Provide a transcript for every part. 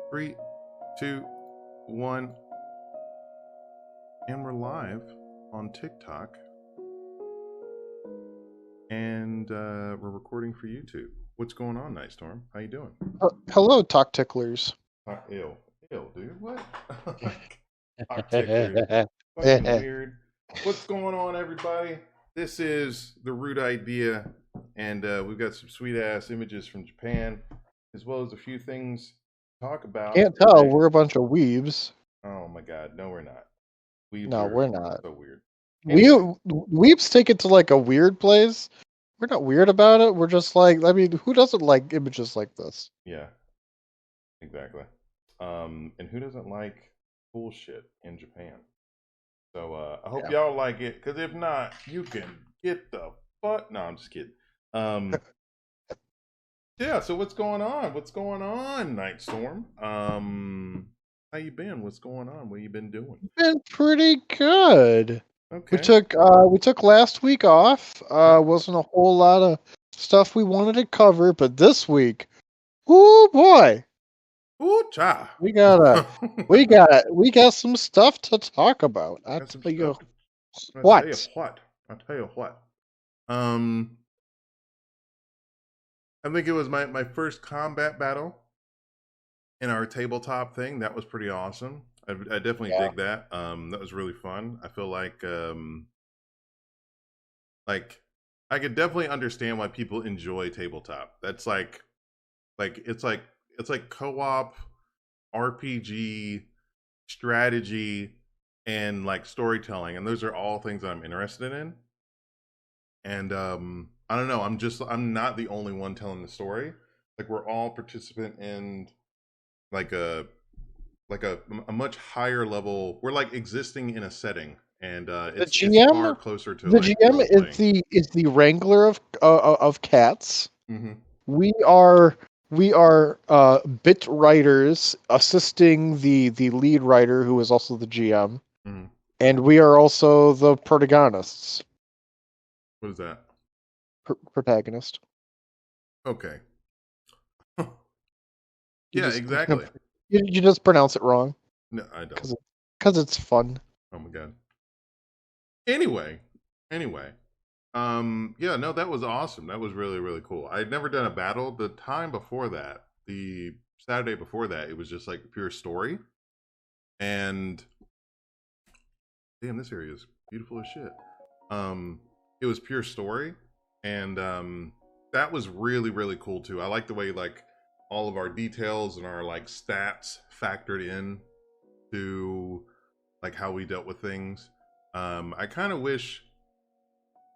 3, 2, 1, and we're live on TikTok, and we're recording for YouTube. What's going on, Nightstorm? How you doing? Hello, Talk Ticklers. Ew, dude, what? Talk Ticklers, fucking weird. What's going on, everybody? This is The Root Idea, and we've got some sweet-ass images from Japan, as well as a few things to talk about. Can't tell, we're a bunch of weebs. Oh my god, no we're not. We're not. So weird. Anyway. Weebs take it to like a weird place. We're not weird about it. We're just like, I mean, who doesn't like images like this? Yeah, exactly. And who doesn't like bullshit in Japan? So I hope y'all like it, because if not, you can get the fuck. No, I'm just kidding. Yeah. So what's going on? What's going on, Nightstorm? How you been? What's going on? What you been doing? Been pretty good. Okay. We took last week off. Wasn't a whole lot of stuff we wanted to cover, but this week, oh boy, ooh cha, we got some stuff to talk about. I tell you what. I think it was my first combat battle in our tabletop thing. That was pretty awesome. I definitely dig that. That was really fun. I feel like I could definitely understand why people enjoy tabletop. That's like it's like co-op RPG strategy and like storytelling, and those are all things that I'm interested in. And I don't know, I'm not the only one telling the story. Like, we're all participant in like a much higher level. We're like existing in a setting, and it's far closer to the GM is the wrangler of cats. Mm-hmm. We are bit writers assisting the lead writer, who is also the GM, and we are also the protagonists. What is that? Protagonist. Okay. Yeah, exactly. You just pronounce it wrong. No, I don't. Because it's fun. Oh my god. Anyway. Yeah, no, that was awesome. That was really, really cool. I'd never done a battle. The time before that, the Saturday before that, it was just like pure story. And damn, this area is beautiful as shit. It was pure story, and that was really, really cool too. I like the way like all of our details and our like stats factored in to like how we dealt with things. I kind of wish,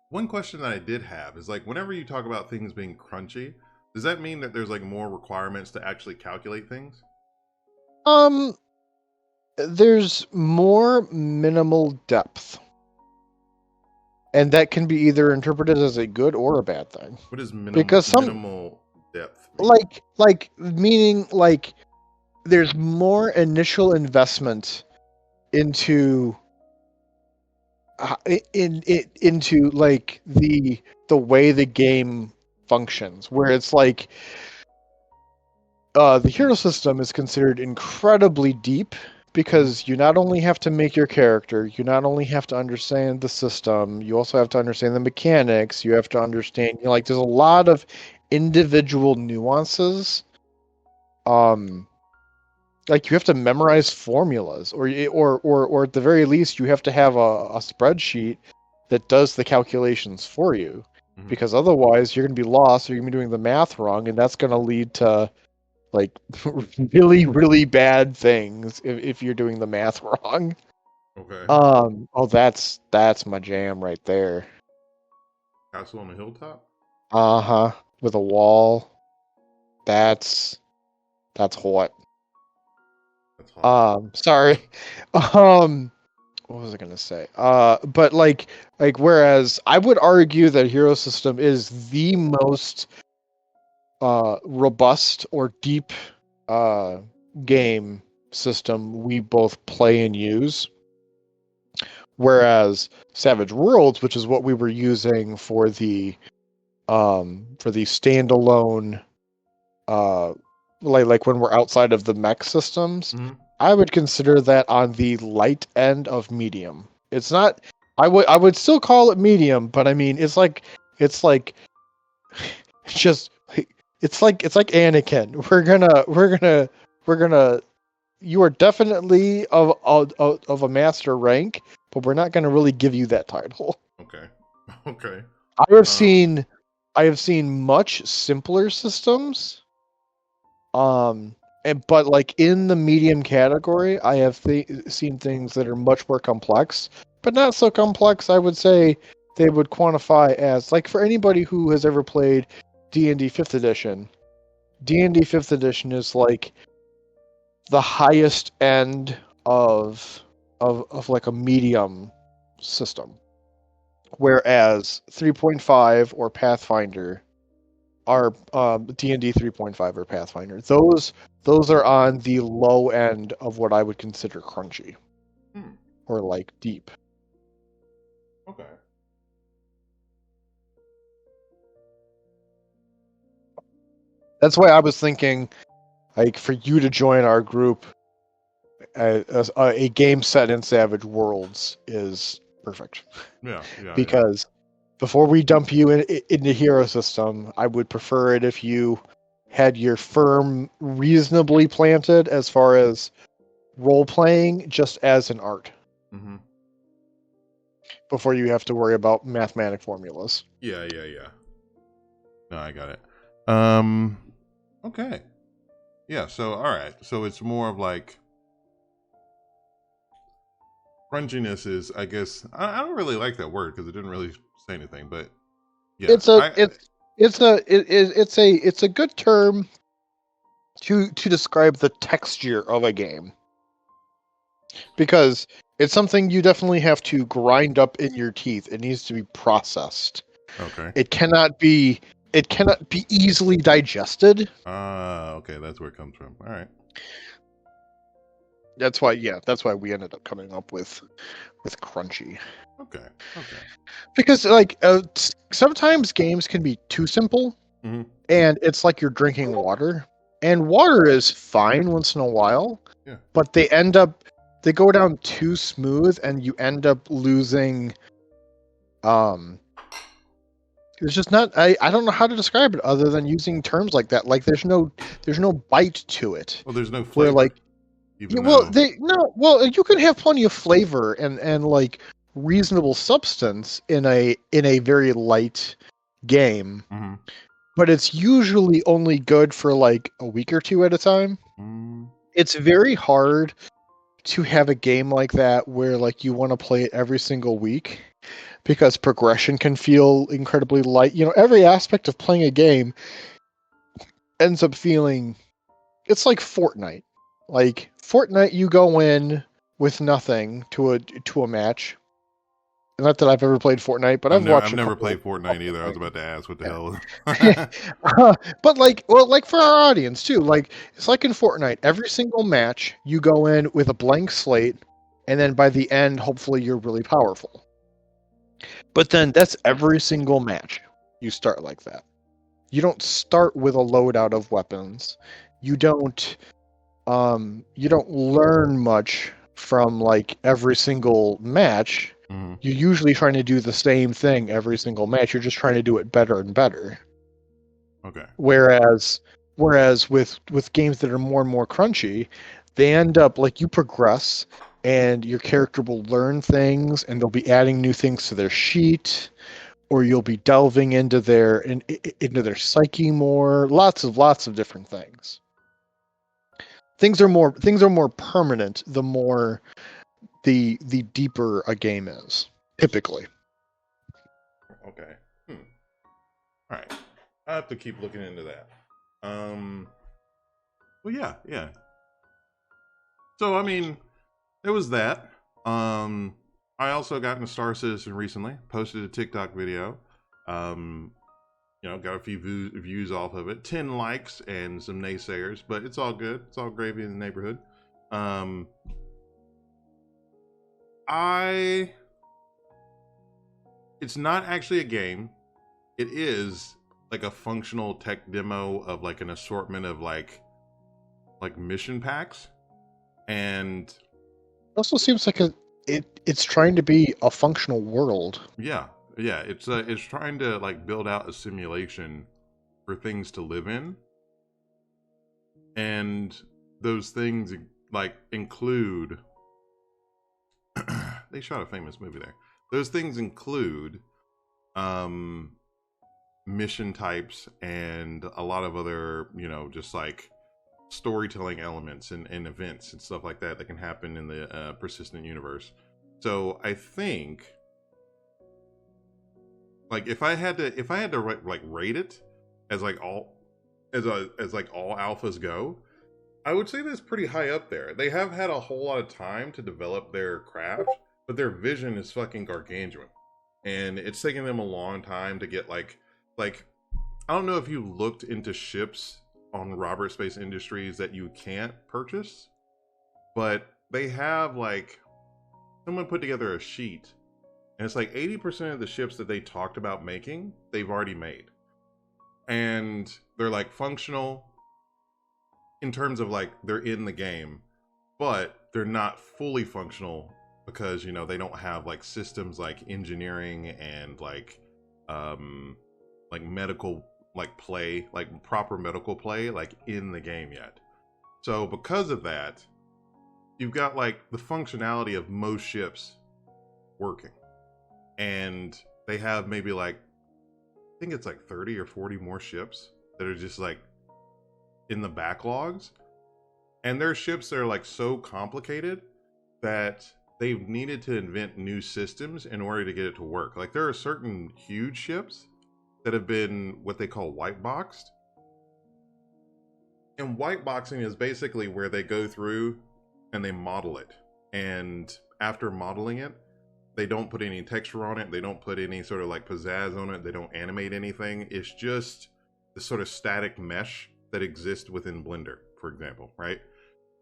one question that I did have is, like, whenever you talk about things being crunchy, does that mean that there's like more requirements to actually calculate things? There's more minimal depth. And that can be either interpreted as a good or a bad thing. What is minimal depth mean? Meaning like there's more initial investment into into like the way the game functions, where it's like the hero system is considered incredibly deep, because you not only have to make your character, you not only have to understand the system, you also have to understand the mechanics, you have to understand, like, there's a lot of individual nuances. Like, you have to memorize formulas, or at the very least, you have to have a spreadsheet that does the calculations for you, because otherwise you're going to be lost, or you're going to be doing the math wrong, and that's going to lead to like really, really bad things if you're doing the math wrong. Okay. Oh, that's my jam right there. Castle on a hilltop? Uh-huh. With a wall. That's hot. That's hot. Sorry. What was I gonna say? But like whereas I would argue that Hero System is the most robust or deep game system we both play and use, whereas Savage Worlds, which is what we were using for the standalone like when we're outside of the mech systems, Mm-hmm. I would consider that on the light end of medium. It's not. I would still call it medium, but I mean it's like it's just it's like Anakin. We're gonna. You are definitely of a master rank, but we're not gonna really give you that title. Okay. Okay. I have seen I have seen much simpler systems. But like in the medium category, I have seen things that are much more complex, but not so complex. I would say they would quantify as like for anybody who has ever played D&D 5th edition. D&D 5th edition is like the highest end of like a medium system, whereas 3.5 or Pathfinder are D&D 3.5 or Pathfinder. Those are on the low end of what I would consider crunchy or like deep. Okay. That's why I was thinking, like, for you to join our group, a game set in Savage Worlds is perfect. Yeah. Yeah. Because before we dump you in the hero system, I would prefer it if you had your firm reasonably planted as far as role playing, just as an art. Mm-hmm. Before you have to worry about mathematic formulas. Yeah. Yeah. Yeah. No, I got it. Okay. Yeah. So, all right. So it's more of like crunchiness is, I guess, I don't really like that word because it didn't really say anything, but yeah, It's a good term to describe the texture of a game, because it's something you definitely have to grind up in your teeth. It needs to be processed. Okay. It cannot be easily digested. Okay, that's where it comes from. All right. That's why we ended up coming up with crunchy. Okay. Okay. Because like sometimes games can be too simple, Mm-hmm. and it's like you're drinking water. And water is fine once in a while, Yeah. but they go down too smooth, and you end up losing. It's just not. I don't know how to describe it other than using terms like that. Like there's no bite to it. Well, there's no Where flavor. like Even well though... well you can have plenty of flavor and like reasonable substance in a very light game. Mm-hmm. But it's usually only good for like a week or two at a time. Mm-hmm. It's very hard to have a game like that where like you want to play it every single week, because progression can feel incredibly light. Every aspect of playing a game ends up feeling, it's like Fortnite. Like Fortnite, you go in with nothing to a match. Not that I've ever played Fortnite, but I've watched. I've never played Fortnite either. I was about to ask what the hell. But like for our audience too, like it's like in Fortnite, every single match you go in with a blank slate, and then by the end, hopefully you're really powerful. But then that's every single match. You start like that. You don't start with a loadout of weapons. You don't learn much from like every single match. Mm-hmm. You're usually trying to do the same thing every single match. You're just trying to do it better and better. Okay. Whereas with games that are more and more crunchy, they end up like you progress and your character will learn things, and they'll be adding new things to their sheet, or you'll be delving into their psyche more. Lots of different things. Things are more permanent the more the deeper a game is, typically. Okay. All right. I have to keep looking into that. Well, yeah. So, I mean, there was that. I also got into Star Citizen recently. Posted a TikTok video. Got a few views off of it. 10 likes and some naysayers, but it's all good. It's all gravy in the neighborhood. It's not actually a game. It is like a functional tech demo of like an assortment of like like mission packs, and It also seems like it's trying to be a functional world. yeah, it's trying to like build out a simulation for things to live in, and those things like include. They shot a famous movie there. Those things include mission types and a lot of other, just like storytelling elements and events and stuff like that can happen in the persistent universe. So I think, like, if I had to like rate it as like all as like all alphas go, I would say that's pretty high up there. They have had a whole lot of time to develop their craft, but their vision is fucking gargantuan, and it's taken them a long time to get like I don't know if you looked into ships on Robert Space Industries that you can't purchase, but they have like someone put together a sheet, and it's like 80% of the ships that they talked about making, they've already made, and they're like functional in terms of like they're in the game, but they're not fully functional because they don't have like systems like engineering and like medical like play, like proper medical play like in the game yet. So because of that, you've got like the functionality of most ships working, and they have maybe like I think it's like 30 or 40 more ships that are just like in the backlogs, and their ships that are like so complicated that they've needed to invent new systems in order to get it to work. Like there are certain huge ships that have been what they call white boxed, and white boxing is basically where they go through and they model it, and after modeling it, they don't put any texture on it, they don't put any sort of like pizzazz on it, they don't animate anything. It's just the sort of static mesh that exist within Blender, for example, right?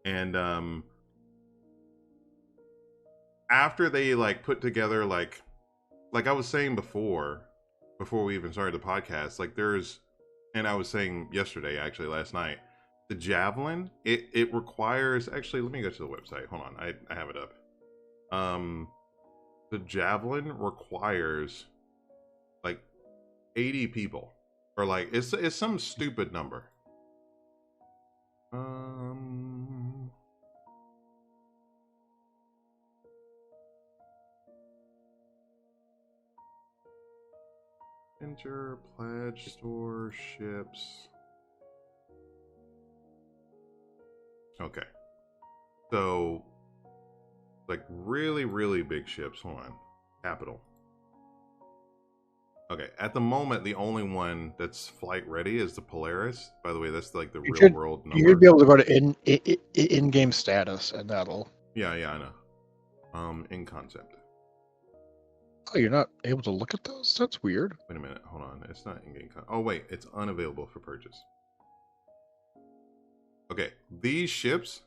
And after they like put together like I was saying before we even started the podcast, like and I was saying yesterday, actually last night, the Javelin, it requires, actually let me go to the website, hold on, I have it up. The Javelin requires like 80 people, or like it's some stupid number. Enter pledge store ships. Okay. So like really, really big ships. Hold on. Capital. Okay, at the moment, the only one that's flight ready is the Polaris. By the way, that's like the real world number. You should be able to go to in-game status, and that'll. Yeah, I know. In concept. Oh, you're not able to look at those? That's weird. Wait a minute, hold on. It's not in-game concept. Oh wait, it's unavailable for purchase. Okay, these ships,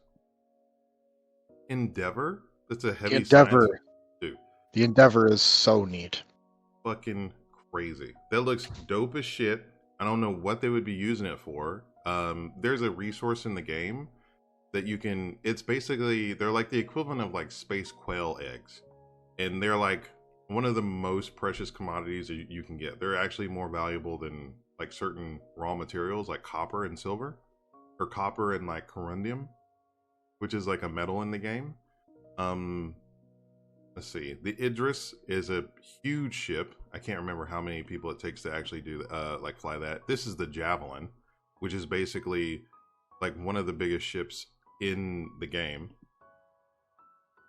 Endeavor. That's a heavy Endeavor. science. Dude, the Endeavor is so neat. Fucking crazy. That looks dope as shit. I don't know what they would be using it for. There's a resource in the game that you can, it's basically, they're like the equivalent of like space quail eggs, and they're like one of the most precious commodities you can get. They're actually more valuable than like certain raw materials like copper and silver, or copper and like corundium, which is like a metal in the game. Let's see. The Idris is a huge ship. I can't remember how many people it takes to actually do like fly that. This is the Javelin, which is basically like one of the biggest ships in the game.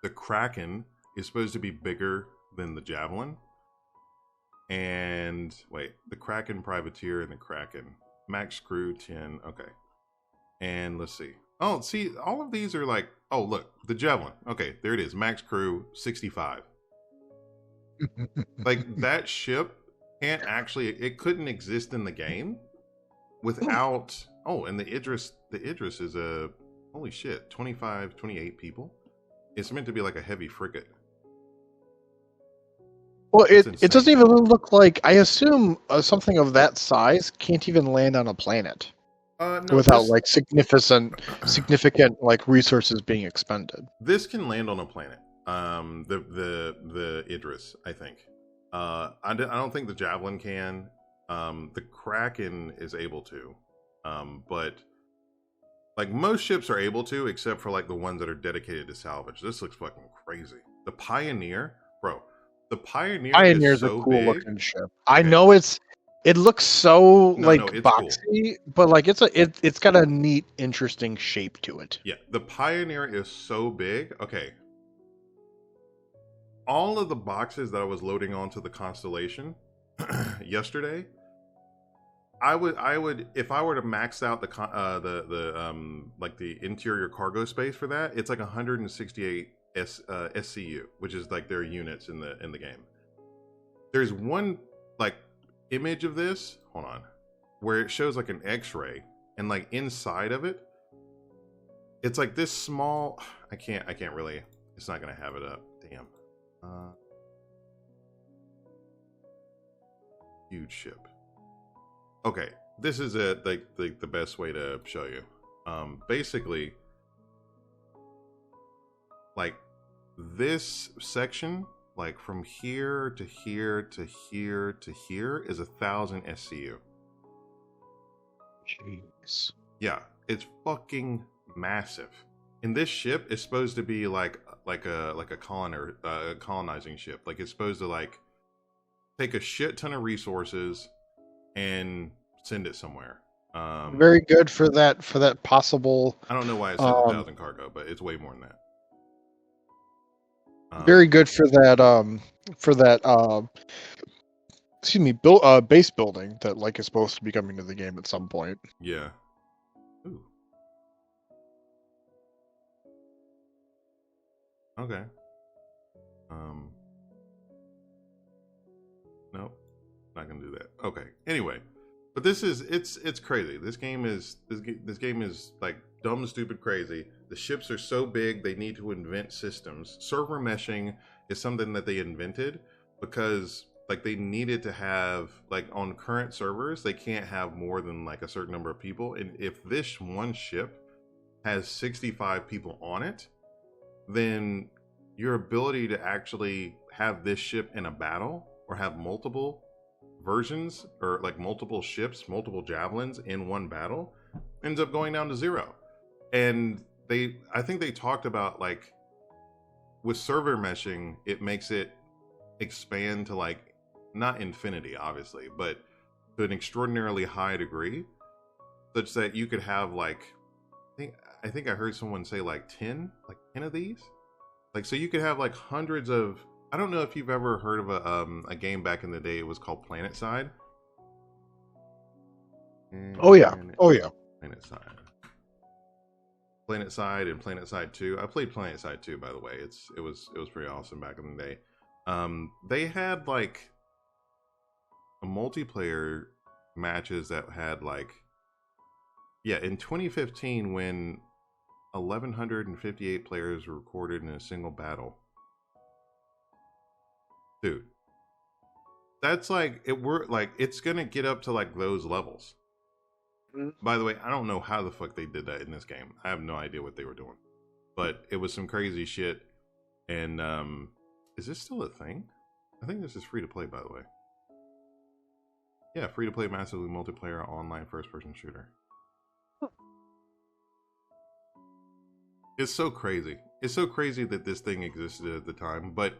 The Kraken is supposed to be bigger than the Javelin. And wait, the Kraken Privateer and the Kraken max crew 10. Okay. And let's see. Oh, see, all of these are like, oh, look, the Javelin. Okay, there it is. Max crew 65. Like that ship can't actually, it couldn't exist in the game without, oh, and the Idris is a, holy shit, 25, 28 people. It's meant to be like a heavy frigate. Well, it doesn't even look like, I assume something of that size can't even land on a planet. No, without like significant like resources being expended. this can land on a planet. The Idris, I think. I don't think the Javelin can. The Kraken is able to, but like most ships are able to, except for like the ones that are dedicated to salvage. This looks fucking crazy. The Pioneer, bro. The Pioneer is Pioneer's a so cool big. looking ship. I Okay. know it looks so like No, it's cool. boxy, but like it's got a neat, interesting shape to it. Yeah, the Pioneer is so big. Okay. All of the boxes that I was loading onto the Constellation yesterday, I would if I were to max out like the interior cargo space for that, it's like 168 SCU, which is like their units in the game. There's one like image of this, hold on, where it shows like an X-ray, and like inside of it, it's like this small. I can't really. It's not gonna have it up. Damn. Huge ship. Okay, this is like the best way to show you. Basically, like this section, like from here to here to here to here, is 1,000 SCU. Jeez. Yeah, it's fucking massive. And this ship is supposed to be like a colonizing ship. Like it's supposed to like take a shit ton of resources and send it somewhere. Very good for that possible. I don't know why it said 1,000 cargo, but it's way more than that. Very good for that. Excuse me, base building that like is supposed to be coming to the game at some point. Yeah. Ooh. Okay. Nope. Not gonna do that. Okay. Anyway, but it's crazy. This game is like dumb, stupid, crazy. The ships are so big they need to invent systems. Server meshing is something that they invented because like they needed to have like on current servers they can't have more than like a certain number of people, and if this one ship has 65 people on it, then your ability to actually have this ship in a battle or have multiple versions or like multiple ships, multiple javelins in one battle ends up going down to zero. And I think they talked about like with server meshing, it makes it expand to like not infinity, obviously, but to an extraordinarily high degree, such that you could have like I think I heard someone say like 10 of these. Like so you could have like hundreds of. I don't know if you've ever heard of a game back in the day. It was called PlanetSide. Oh yeah. PlanetSide. PlanetSide and PlanetSide 2. I played PlanetSide 2, by the way. It was pretty awesome back in the day. They had like a multiplayer matches that had like in 2015 when 1,158 players were recorded in a single battle. Dude, that's like it's gonna get up to like those levels. By the way, I don't know how the fuck they did that in this game. I have no idea what they were doing, but it was some crazy shit. And is this still a thing? I think this is free to play, by the way. Yeah, free to play, massively multiplayer online first person shooter. It's so crazy. It's so crazy that this thing existed at the time, but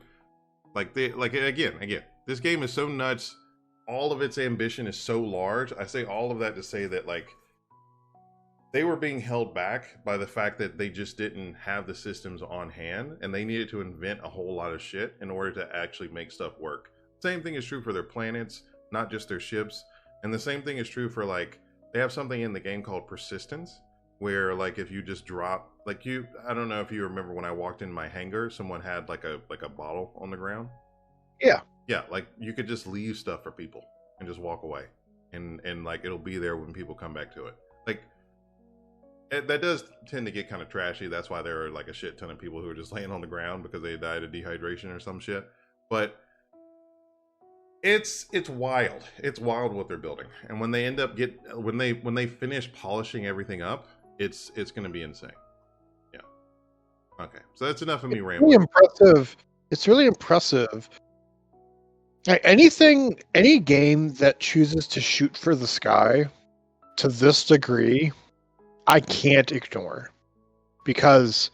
again, this game is so nuts. All of its ambition is so large. I say all of that to say that like they were being held back by the fact that they just didn't have the systems on hand, and they needed to invent a whole lot of shit in order to actually make stuff work. Same thing is true for their planets, not just their ships. And the same thing is true for like they have something in the game called persistence, where like if you just drop I don't know if you remember when I walked in my hangar, someone had like a bottle on the ground. Yeah, like you could just leave stuff for people and just walk away, and like it'll be there when people come back to it. Like that does tend to get kind of trashy. That's why there are like a shit ton of people who are just laying on the ground because they died of dehydration or some shit. But It's wild. It's wild what they're building, and when they end up when they finish polishing everything up, it's going to be insane. Yeah. Okay, so that's enough of me rambling. Really impressive. It's really impressive. Any game that chooses to shoot for the sky to this degree, I can't ignore, because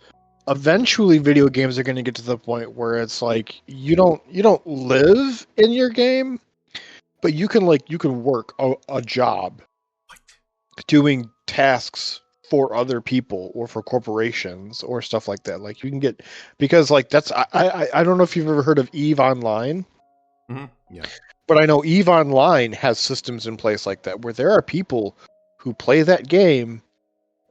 eventually video games are going to get to the point where it's like you don't live in your game, but you can work a job doing tasks for other people or for corporations or stuff like that. Like you can get, because like that's I don't know if you've ever heard of EVE Online. Mm-hmm. Yeah. But I know EVE Online has systems in place like that where there are people who play that game,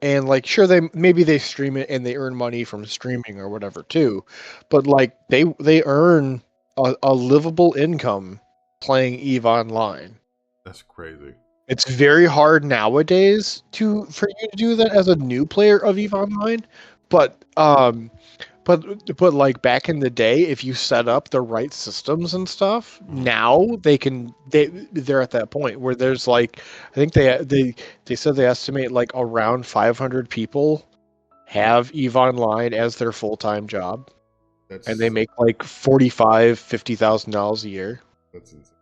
and like sure they stream it and they earn money from streaming or whatever too, but like they earn a livable income playing EVE Online. That's crazy. It's very hard nowadays for you to do that as a new player of EVE Online, but like back in the day, if you set up the right systems and stuff, now they're at that point where there's like, I think they said they estimate like around 500 people have EVE Online as their full-time job, and they make like $50,000 a year. That's insane.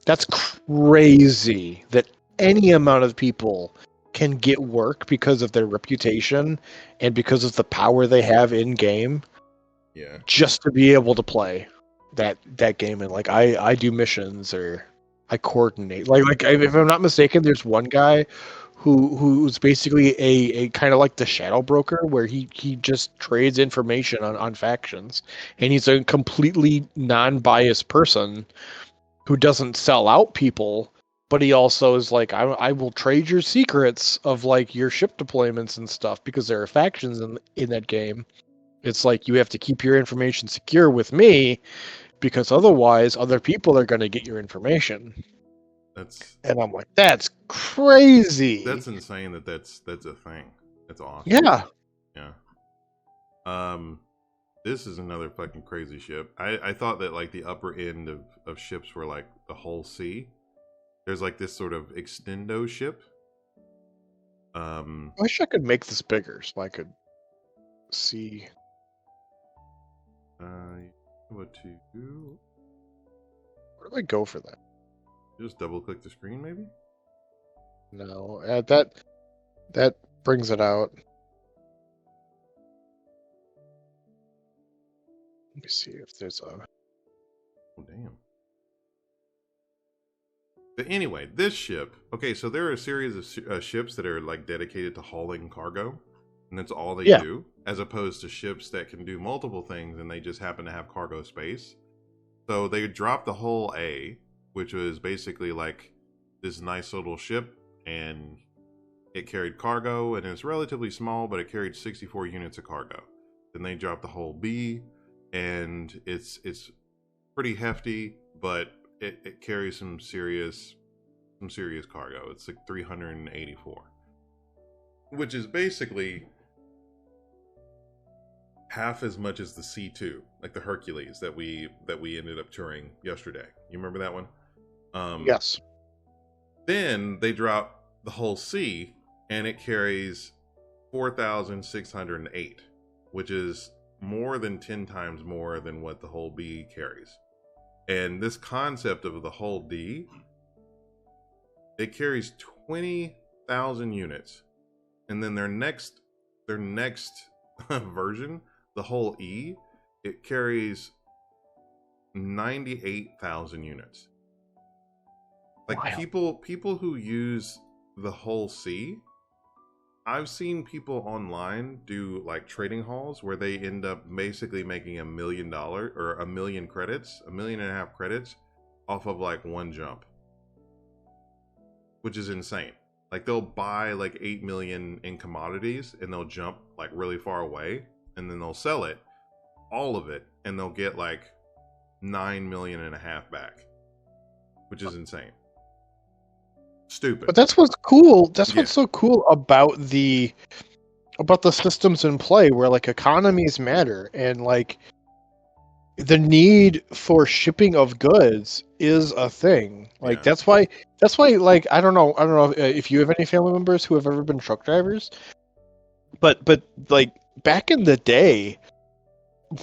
That's crazy that any amount of people can get work because of their reputation and because of the power they have in game. Yeah. Just to be able to play that game, and like I do missions or I coordinate. Like if I'm not mistaken, there's one guy who's basically a kind of like the shadow broker, where he just trades information on factions, and he's a completely non-biased person who doesn't sell out people, but he also is like, I will trade your secrets of like your ship deployments and stuff, because there are factions in that game. It's like you have to keep your information secure with me, because otherwise other people are going to get your information. And I'm like, that's crazy. That's insane that's a thing. That's awesome. Yeah. Yeah. This is another fucking crazy ship. I thought that like the upper end of ships were like the whole sea. There's like this sort of extendo ship. I wish I could make this bigger so I could see. What to do? Where do I go for that? Just double click the screen, maybe? No, that brings it out. Let me see if there's a... Oh, damn. But anyway, this ship... Okay, so there are a series of ships that are, like, dedicated to hauling cargo. And that's all they do. As opposed to ships that can do multiple things and they just happen to have cargo space. So they dropped the whole A, which was basically, like, this nice little ship. And it carried cargo, and it's relatively small, but it carried 64 units of cargo. Then they dropped the whole B, and it's pretty hefty, but it carries some serious cargo. It's like 384, which is basically half as much as the C2, like the Hercules that we ended up touring yesterday. You remember that one? Yes. Then they drop the whole C, and it carries 4,608, which is more than 10 times more than what the whole B carries. And this concept of the whole D, it carries 20,000 units. And then their next version, the whole E, it carries 98,000 units. Like, wow. People who use the whole C, I've seen people online do like trading halls where they end up basically making $1 million or 1 million credits, 1.5 million credits off of like one jump, which is insane. Like they'll buy like 8 million in commodities and they'll jump like really far away, and then they'll sell it, all of it, and they'll get like 9.5 million back, which is insane. Stupid. But that's what's cool. That's what's so cool about the systems in play, where like economies matter, and like the need for shipping of goods is a thing. Like Yeah. that's why like I don't know if you have any family members who have ever been truck drivers, but like back in the day,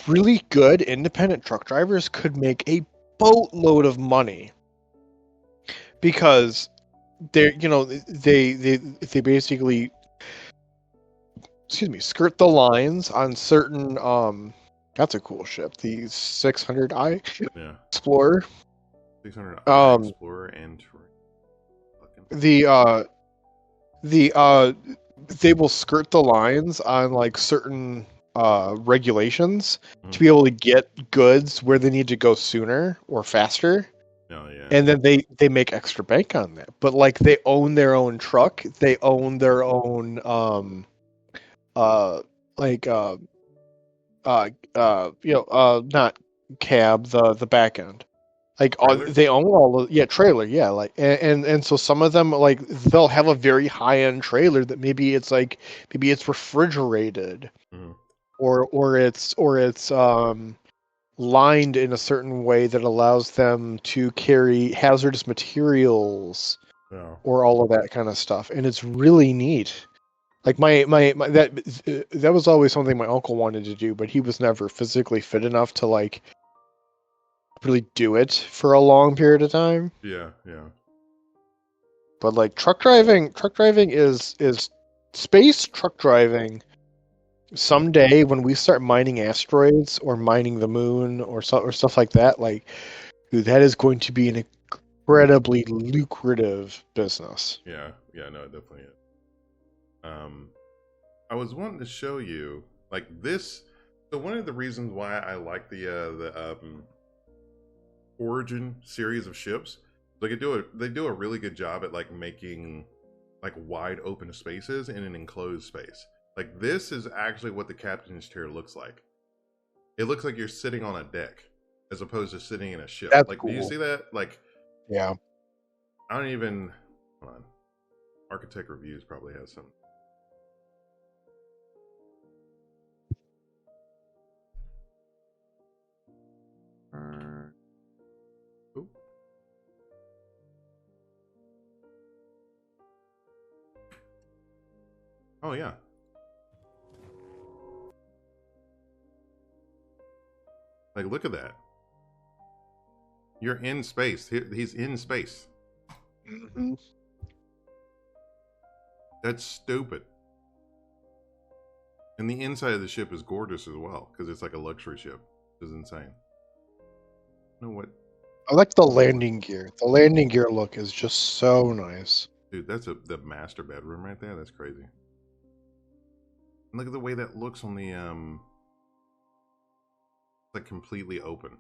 really good independent truck drivers could make a boatload of money because they basically, excuse me, skirt the lines on certain that's a cool ship, the 600i Yeah. Explorer. 600 Explorer and the they will skirt the lines on like certain regulations to be able to get goods where they need to go sooner or faster. Oh yeah. And then they make extra bank on that. But like they own their own truck, they own their own uh like not cab, the back end. Like Trailer? they own all of, yeah, trailer, yeah, like and so some of them like they'll have a very high end trailer that maybe it's refrigerated, Mm-hmm. or it's lined in a certain way that allows them to carry hazardous materials Yeah. or all of that kind of stuff, and it's really neat. Like my that was always something my uncle wanted to do, but he was never physically fit enough to like really do it for a long period of time. Yeah, yeah. But like truck driving is space truck driving. Someday when we start mining asteroids or mining the moon or stuff like that, like dude, that is going to be an incredibly lucrative business. Yeah, yeah, no, it definitely is. I was wanting to show you like this. So one of the reasons why I like the Origin series of ships, like they do a really good job at like making like wide open spaces in an enclosed space. Like this is actually what the captain's chair looks like. It looks like you're sitting on a deck as opposed to sitting in a ship. That's Like, cool. do you see that? Like, Yeah. I don't even. Hold on. Architect Reviews probably has some. Ooh. Oh yeah. Like, look at that. You're in space. He's in space. Mm-hmm. That's stupid. And the inside of the ship is gorgeous as well because it's like a luxury ship. It's insane. You know what? I like the landing gear. The landing gear look is just so nice. Dude, that's the master bedroom right there. That's crazy. And look at the way that looks on the like completely open.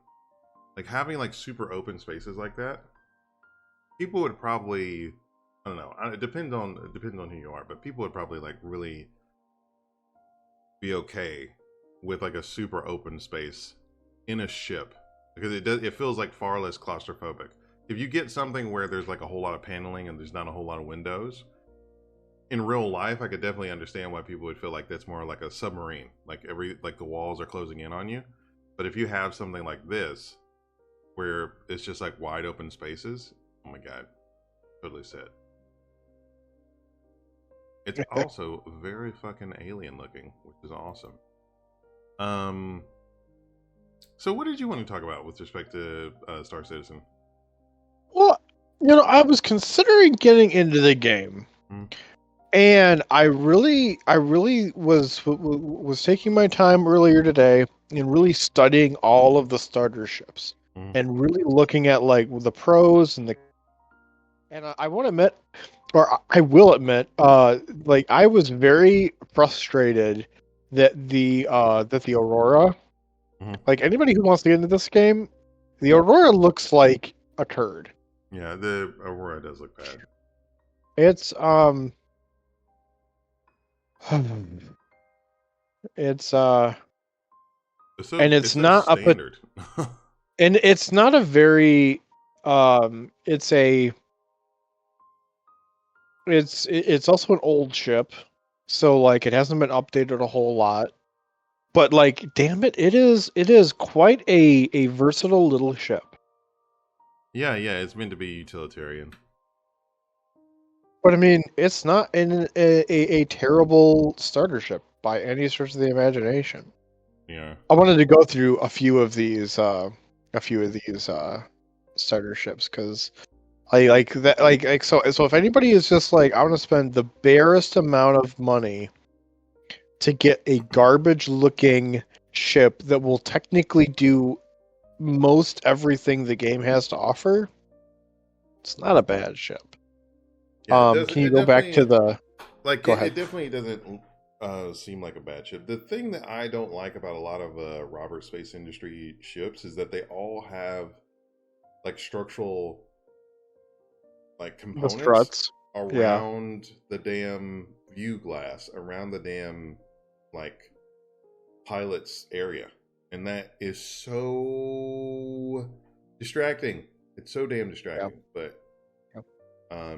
Like having like super open spaces like that, people would probably, I don't know. It depends on who you are, but people would probably like really be okay with like a super open space in a ship because it feels like far less claustrophobic. If you get something where there's like a whole lot of paneling and there's not a whole lot of windows, in real life I could definitely understand why people would feel like that's more like a submarine, like the walls are closing in on you. But if you have something like this where it's just like wide open spaces, oh my god, totally set. It's also very fucking alien looking, which is awesome. So what did you want to talk about with respect to Star Citizen? Well, I was considering getting into the game, and I really was taking my time earlier today and really studying all of the starter ships and really looking at like the pros and I want to admit, or I will admit, like I was very frustrated that the Aurora, like anybody who wants to get into this game, the Aurora looks like a turd. Yeah, the Aurora does look bad. It's it's and it's not standard. And it's not a very it's also an old ship, so like it hasn't been updated a whole lot. But like, damn it, it is quite a versatile little ship. Yeah, it's meant to be utilitarian. But I mean, it's not a terrible starter ship by any stretch of the imagination. Yeah. I wanted to go through a few of these starter ships because I like that so if anybody is just like, I want to spend the barest amount of money to get a garbage looking ship that will technically do most everything the game has to offer, it's not a bad ship. Yeah, it does. Can you It go back to definitely the like go it ahead. definitely doesn't seem like a bad ship. The thing that I don't like about a lot of Robert Space Industry ships is that they all have like structural like The components struts. Yeah. around the damn view glass, around the damn like pilot's area, and that is so distracting. It's so damn Yeah. distracting. But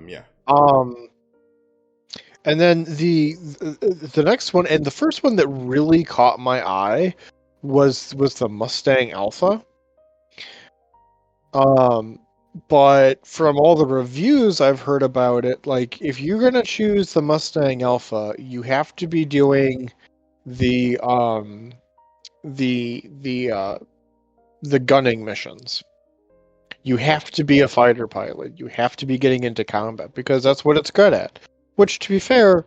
yeah. Um and then the next one, and the first one that really caught my eye was the Mustang Alpha. Um but from all the reviews I've heard about it, like if you're gonna choose the Mustang Alpha, you have to be doing the the the uh the gunning missions. You have to be a fighter pilot. You have to be getting into combat because that's what it's good at. Which, to be fair,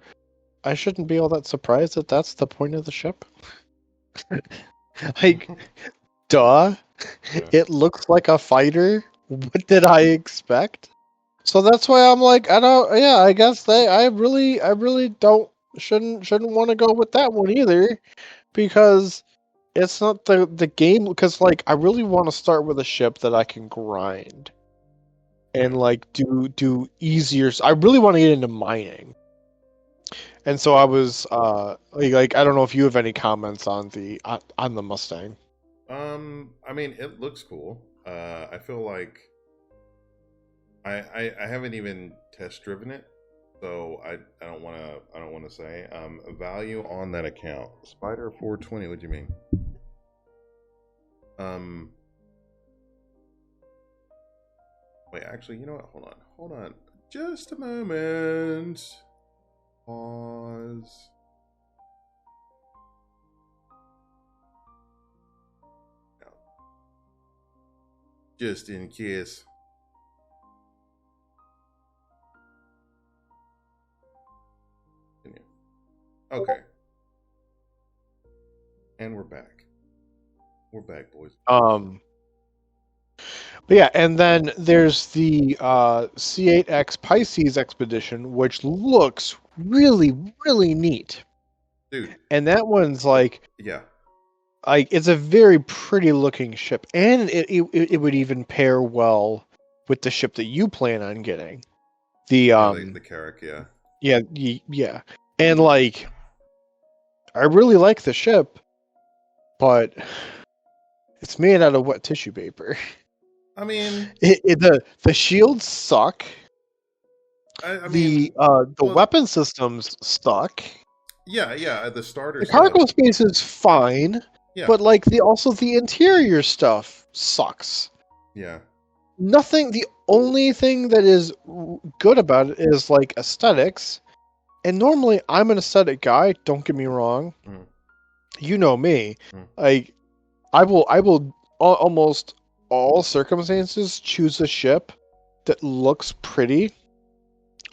I shouldn't be all that surprised that that's the point of the ship. Like, duh. Yeah. It looks like a fighter. What did I expect? So that's why I'm like, I don't. Yeah, I guess I really don't shouldn't want to go with that one either because it's not the game. Because like, I really want to start with a ship that I can grind and Yeah. like do easier. I really want to get into mining. And so I was like I don't know if you have any comments on the Mustang. I mean, it looks cool. I feel like I haven't even test driven it, so I don't wanna say. Value on that account. Spider 420, what do you mean? Um Wait, actually, you know what? Hold on. Just a moment. Pause. No, just in case. Okay. And we're back. We're back, boys. But yeah, and then there's the C8X Pisces expedition, which looks really really neat. Dude, And that one's like yeah. it's a very pretty looking ship, and it would even pair well with the ship that you plan on getting. The Yeah, the Carrack, yeah. yeah, and like I really like the ship, but it's made out of wet tissue paper. I mean, The shields suck. I mean, The well, weapon systems suck. yeah, the starter The stuff. cargo space is fine, Yeah, but like the interior stuff sucks. yeah, Nothing. The only thing that is good about it is like aesthetics. And normally I'm an aesthetic guy. Don't get me wrong. mm, You know me. mm. Like I will almost all circumstances choose a ship that looks pretty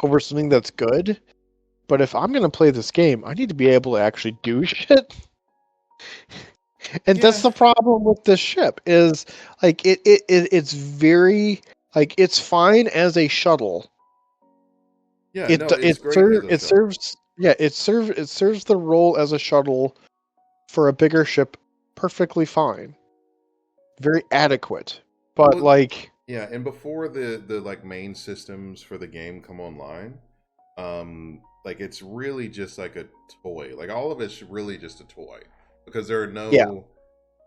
over something that's good. But if I'm gonna play this game, I need to be able to actually do shit. And Yeah, that's the problem with this ship is like it's very like it's fine as a shuttle. yeah. It No, it's it great as serves a it shuttle. serves yeah it serves the role as a shuttle for a bigger ship perfectly fine, very adequate. But Well, like yeah, and before the like main systems for the game come online, like it's really just like a toy. Like all of it's really just a toy because there are yeah no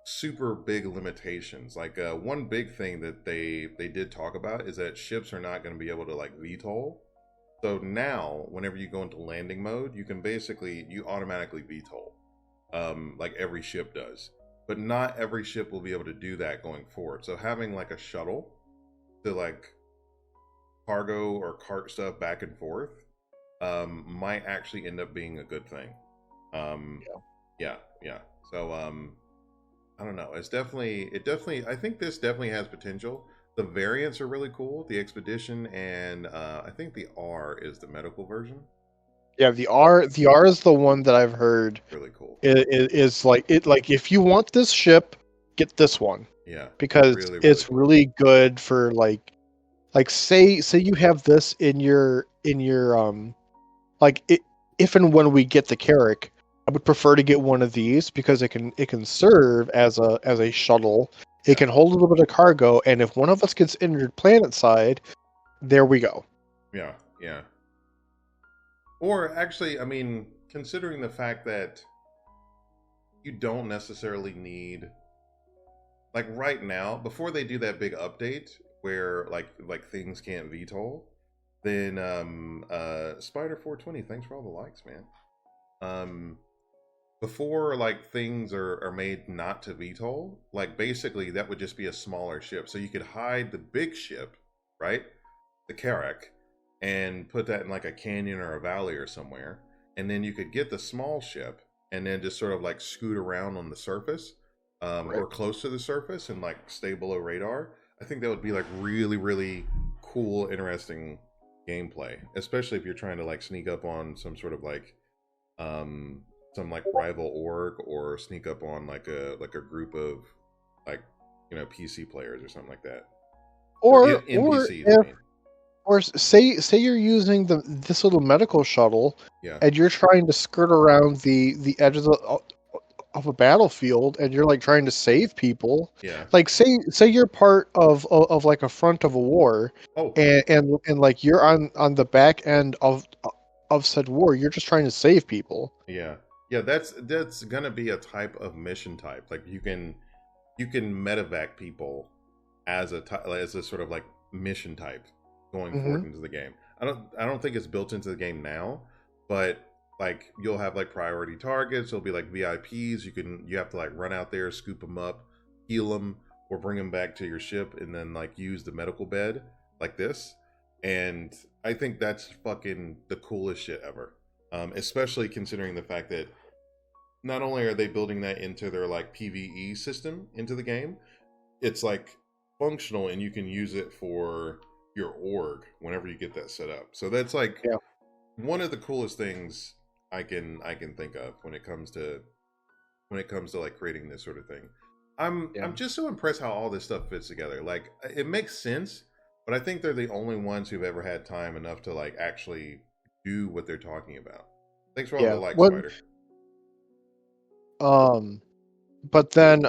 super big limitations. Like one big thing that they did talk about is that ships are not going to be able to like VTOL. So now, whenever you go into landing mode, you automatically VTOL. like every ship does. But not every ship will be able to do that going forward. So having like a shuttle to like cargo or cart stuff back and forth might actually end up being a good thing. Yeah. So I don't know. I think this definitely has potential. The variants are really cool. The expedition and I think the R is the medical version. Yeah, the R is the one that I've heard Really cool. Is like it. Like if you want this ship, get this one. Yeah, because really it's cool. really good for like say you have this in your like if and when we get the Carrack, I would prefer to get one of these because it can serve as a shuttle. It can hold a little bit of cargo, and if one of us gets injured planet side, there we go. Yeah. Or actually, I mean, considering the fact that you don't necessarily need, like right now, before they do that big update where like things can't VTOL, then Spider 420, thanks for all the likes, man. Before like things are made not to VTOL, like basically that would just be a smaller ship. So you could hide the big ship, right? The Carrack, and put that in like a canyon or a valley or somewhere, and then you could get the small ship and then just sort of like scoot around on the surface, Right. or close to the surface and like stay below radar. I think that would be like really, really cool, interesting gameplay, especially if you're trying to like sneak up on some sort of like some like rival org, or sneak up on like a group of like PC players or something like that, Or NPCs. if Or say you're using this little medical shuttle, Yeah. and you're trying to skirt around the edges of a battlefield, and you're like trying to save people. Yeah. Like say you're part of like a front of a war, Oh. and like you're on the back end of said war. You're just trying to save people. Yeah. That's gonna be a type of mission type. Like you can medevac people as a sort of like mission type going forward into the game. I don't think it's built into the game now, but like you'll have like priority targets. There'll be like VIPs. You have to like run out there, scoop them up, heal them, or bring them back to your ship, and then like use the medical bed like this. And I think that's fucking the coolest shit ever. Especially considering the fact that not only are they building that into their like PvE system into the game, it's like functional and you can use it for your org whenever you get that set up. So that's like one of the coolest things I can think of when it comes to like creating this sort of thing. I'm just so impressed how all this stuff fits together. Like it makes sense, but I think they're the only ones who've ever had time enough to like actually do what they're talking about. Thanks for all the likes, Spider. But then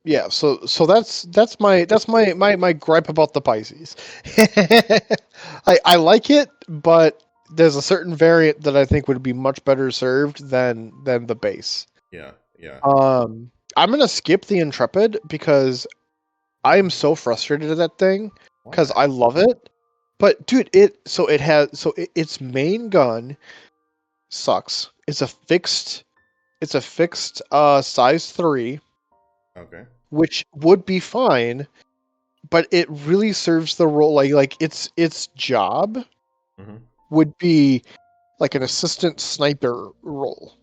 yeah, so that's my gripe about the Pisces. I like it, but there's a certain variant that I think would be much better served than the base. Yeah. I'm gonna skip the Intrepid because I am so frustrated at that thing because I love it, but dude, its main gun sucks. It's a fixed size 3. Okay. Which would be fine, but it really serves the role like its job would be like an assistant sniper role.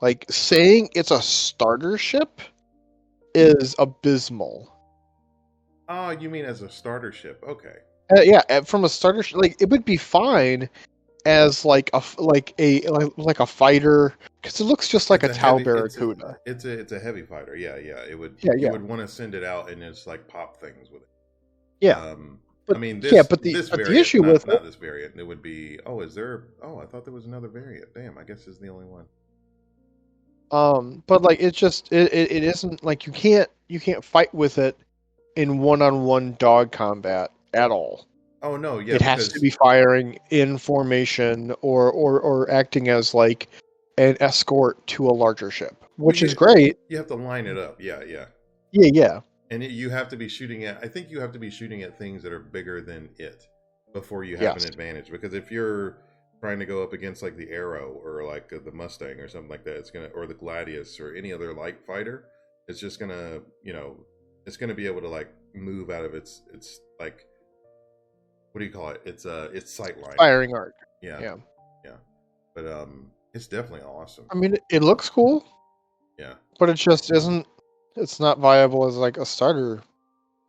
Like saying it's a starter ship is abysmal. Oh, you mean as a starter ship? Okay. Yeah, from a starter ship, like it would be fine as like a fighter, because it looks just like a Tau Barracuda. It's a heavy fighter. Yeah. It would. Yeah. You would want to send it out and just like pop things with it. Yeah. But, I mean, this variant, the issue not, with not this variant. It would be. Oh, is there? Oh, I thought there was another variant. Damn, I guess it's the only one. But like it's just it isn't like you can't fight with it in one-on-one dog combat at all. Oh no, yeah. It has to be firing in formation or acting as like an escort to a larger ship, which is great. You have to line it up. Yeah. Yeah. And you have to be shooting at. I think you have to be shooting at things that are bigger than it before you have an advantage. Because if you're trying to go up against like the Arrow or like the Mustang or something like that. It's gonna or the Gladius or any other light fighter. It's just gonna it's gonna be able to like move out of its like what do you call it? It's sight line. Firing arc. Yeah, Yeah. yeah. But it's definitely awesome. I mean, it looks cool. Yeah. But it just isn't. It's not viable as like a starter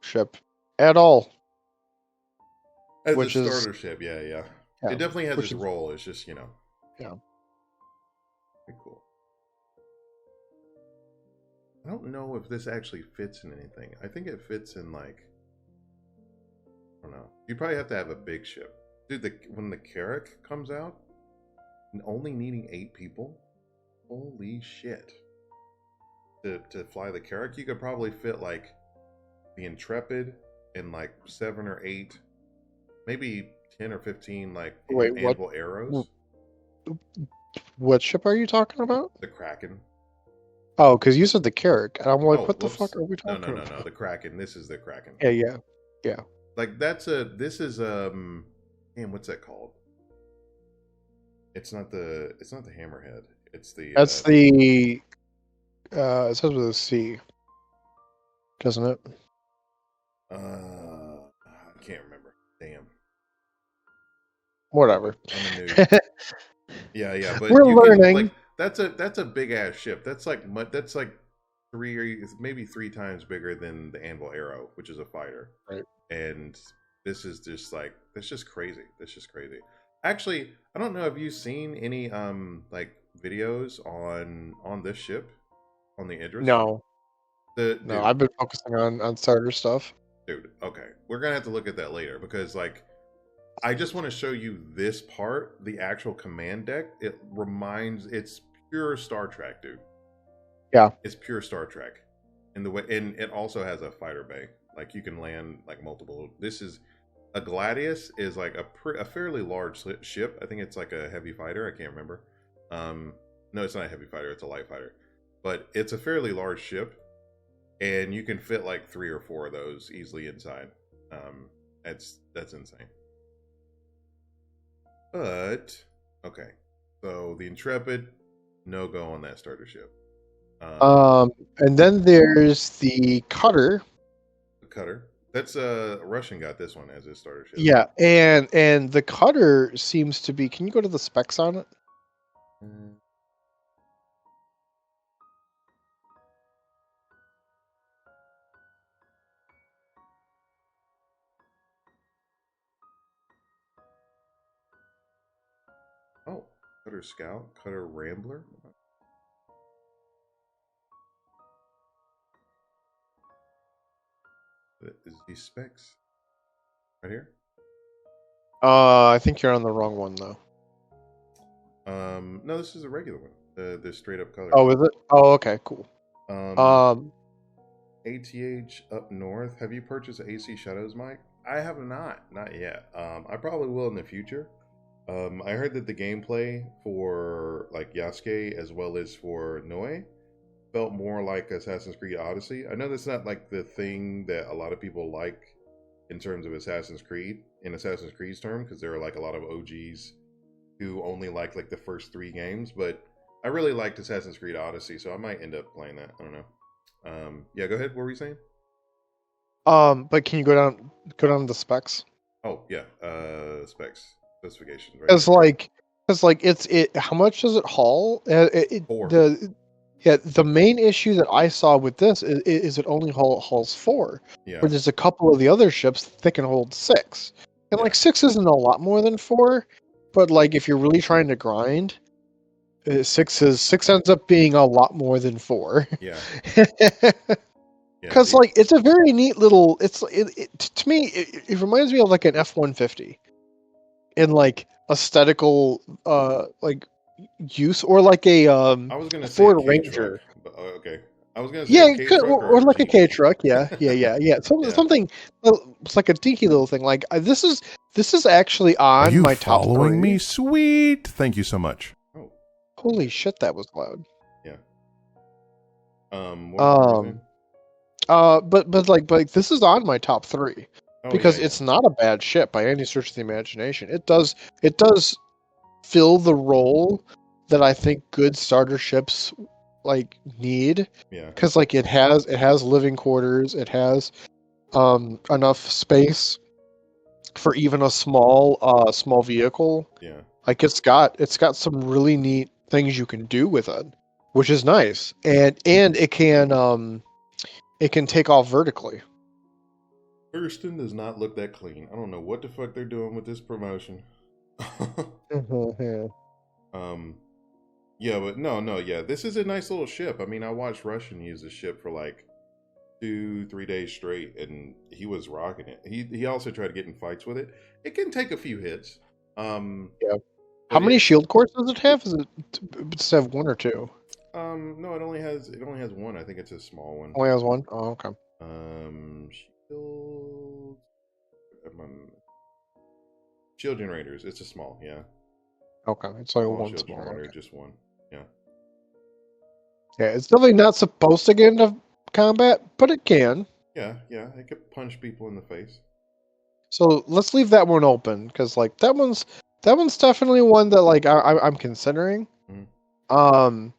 ship at all. As which a is starter ship, yeah. yeah, It definitely has which its is role. It's just yeah. pretty cool. I don't know if this actually fits in anything. I think it fits in like I don't know. You probably have to have a big ship, dude. When the Carrack comes out, and only needing 8 people, holy shit! To fly the Carrack, you could probably fit like the Intrepid and like 7 or 8, maybe 10 or 15 like Wait, what? anvil arrows. What ship are you talking about? The Kraken. Oh, because you said the Carrack, and I'm like, Oh, what the whoops. fuck are we talking No. about? The Kraken. This is the Kraken. Yeah. Like this is damn, what's that called? It's not the Hammerhead. It's the That's the it says with a C, doesn't it? I can't remember. Damn. Whatever. I'm a noob. Yeah, but We're learning. Like that's a big ass ship. That's like 3 times bigger than the Anvil Arrow, which is a fighter. Right. And this is just like that's just crazy. That's just crazy. Actually, I don't know if you've seen any like videos on this ship on the Idris. No, Dude, I've been focusing on starter stuff. Dude, okay, we're gonna have to look at that later because like I just want to show you this part, the actual command deck. It's pure Star Trek, dude. Yeah, it's pure Star Trek, and it also has a fighter bay. Like you can land like multiple. This is a Gladius is like a fairly large ship. I think it's like a heavy fighter. I can't remember. No, it's not a heavy fighter. It's a light fighter, but it's a fairly large ship, and you can fit like 3 or 4 of those easily inside. That's insane. But okay, so the Intrepid, no go on that starter ship. And then there's the Cutter. The Cutter. That's Russian got this one as his starter ship. Yeah, and the Cutter seems to be. Can you go to the specs on it? Oh, Cutter Scout, Cutter Rambler. Is these specs right here? I think you're on the wrong one though. No, this is a regular one. The straight up color. Oh, is it? Oh, okay, cool. ATH up north. Have you purchased AC Shadows, Mike? I have not yet. I probably will in the future. I heard that the gameplay for like Yasuke as well as for Noe felt more like Assassin's Creed Odyssey. I know that's not like the thing that a lot of people like in terms of Assassin's Creed in Assassin's Creed's term, because there are like a lot of OGs who only like the first 3 games, but I really liked Assassin's Creed Odyssey, so I might end up playing that. I don't know. Yeah, go ahead. What were you saying? But can you go down to the specs? Oh yeah, specifications. Right. Because it's how much does it haul? 4. The main issue that I saw with this is it only hauls 4. Yeah. Where there's a couple of the other ships that can hold 6. And like 6 isn't a lot more than 4, but like if you're really trying to grind, 6 ends up being a lot more than 4. Yeah. Because like it's a very neat little. To me it reminds me of like an F-150 in like aesthetical like use, or like a I was gonna say Ford a Ranger. Truck, but, okay, I was gonna say it could, or like a K truck. Yeah. Something. It's like a dinky little thing. Like this is actually on my top 3. Following me, sweet. Thank you so much. Oh, holy shit, that was loud. Yeah. But this is on my top 3 because it's not a bad ship by any stretch of the imagination. It does fill the role that I think good starter ships like need. Yeah. Because like it has living quarters, it has enough space for even a small vehicle. Yeah. Like it's got some really neat things you can do with it, which is nice. And it can take off vertically. Thurston does not look that clean. I don't know what the fuck they're doing with this promotion. Yeah. Yeah, but no, yeah. This is a nice little ship. I mean, I watched Russian use the ship for like 2-3 days straight, and he was rocking it. He also tried to get in fights with it. It can take a few hits. Yeah. How many shield cores does it have? Is it does it have one or two? No, it only has one. I think it's a small one. Only has one. Oh, okay. Shield, shield generators. It's a small, yeah. Okay, it's like Small one shield small. generator, Okay. just one. Yeah. Yeah, it's definitely not supposed to get into combat, but it can. Yeah, it could punch people in the face. So let's leave that one open because like that one's definitely one that like I'm considering. Mhm.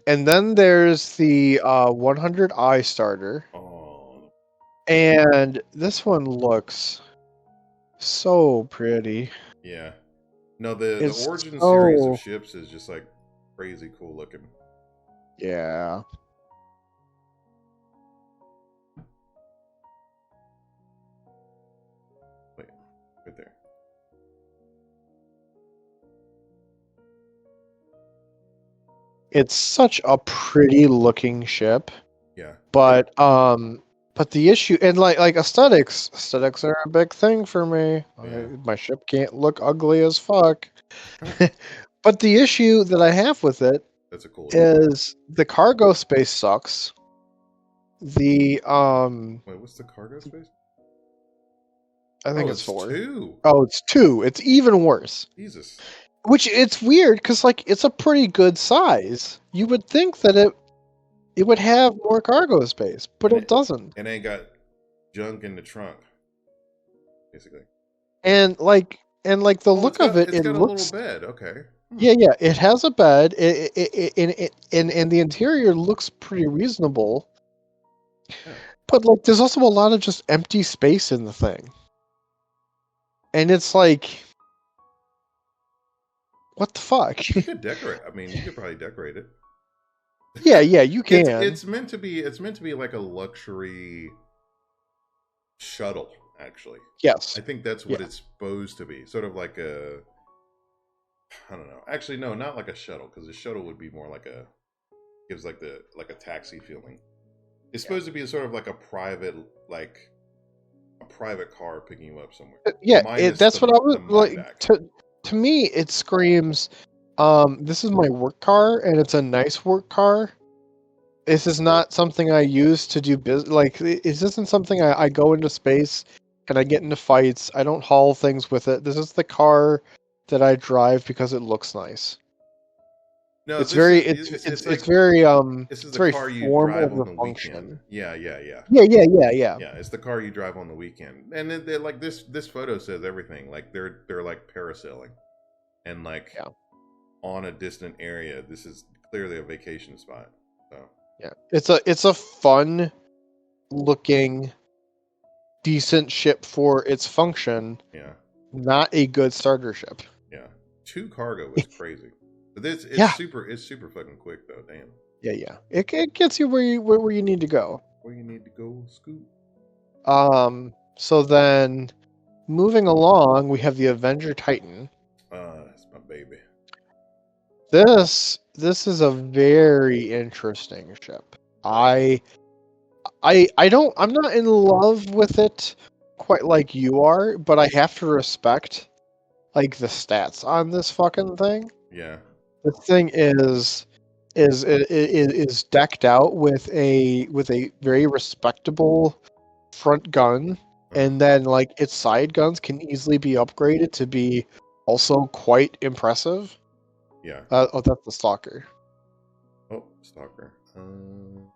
And then there's the 100i starter, Oh, and this one looks so pretty. yeah. No, the It's Origin series of so ships is just like crazy cool looking. yeah. Wait, right there. It's such a pretty looking ship. Yeah. But the issue and like aesthetics are a big thing for me. Yeah. My ship can't look ugly as fuck. But the issue that I have with it That's a cool ship. is the cargo space sucks. The Wait, what's the cargo space? I think Oh, it's it's 4. 2. Oh, it's 2. It's even worse. Jesus. Which it's weird because like it's a pretty good size. You would think that it would have more cargo space, but And it doesn't. it ain't got junk in the trunk, basically. And like the Oh, look of it, it's it got a little looks bed. Okay. yeah, it has a bed. And the interior looks pretty reasonable. Yeah. But like there's also a lot of just empty space in the thing. And it's like what the fuck? You could decorate. I mean, you could probably decorate it. Yeah, you can. It's meant to be like a luxury shuttle, actually. Yes. I think that's what it's supposed to be. Sort of like a, I don't know. Actually, no, not like a shuttle, because a shuttle would be more like gives like a taxi feeling. It's supposed to be sort of like a private car picking you up somewhere. Yeah, Minus that's what I was the mud like vac. to me it screams this is my work car and it's a nice work car. This is not something I use to do business. Like, this isn't something I go into space and I get into fights. I don't haul things with it. This is the car that I drive because it looks nice. No, It's this very, is it's very, this is it's the very car you form drive on over the weekend. function. Yeah. Yeah. Yeah, it's the car you drive on the weekend. And they're like this photo says everything. Like they're like parasailing. And like on a distant area. This is clearly a vacation spot. So Yeah. It's a fun looking decent ship for its function. yeah. Not a good starter ship. Yeah. 2 cargo is crazy. But it's Yeah. super fucking quick though, damn. Yeah. It gets you where you need to go. Where you need to go, Scoot. So then moving along, we have the Avenger Titan. That's my baby. This is a very interesting ship. I'm not in love with it quite like you are, but I have to respect like the stats on this fucking thing. Yeah. The thing is decked out with a very respectable front gun, and then like its side guns can easily be upgraded to be also quite impressive. Yeah. Oh, that's the Stalker. Oh, Stalker. Titan.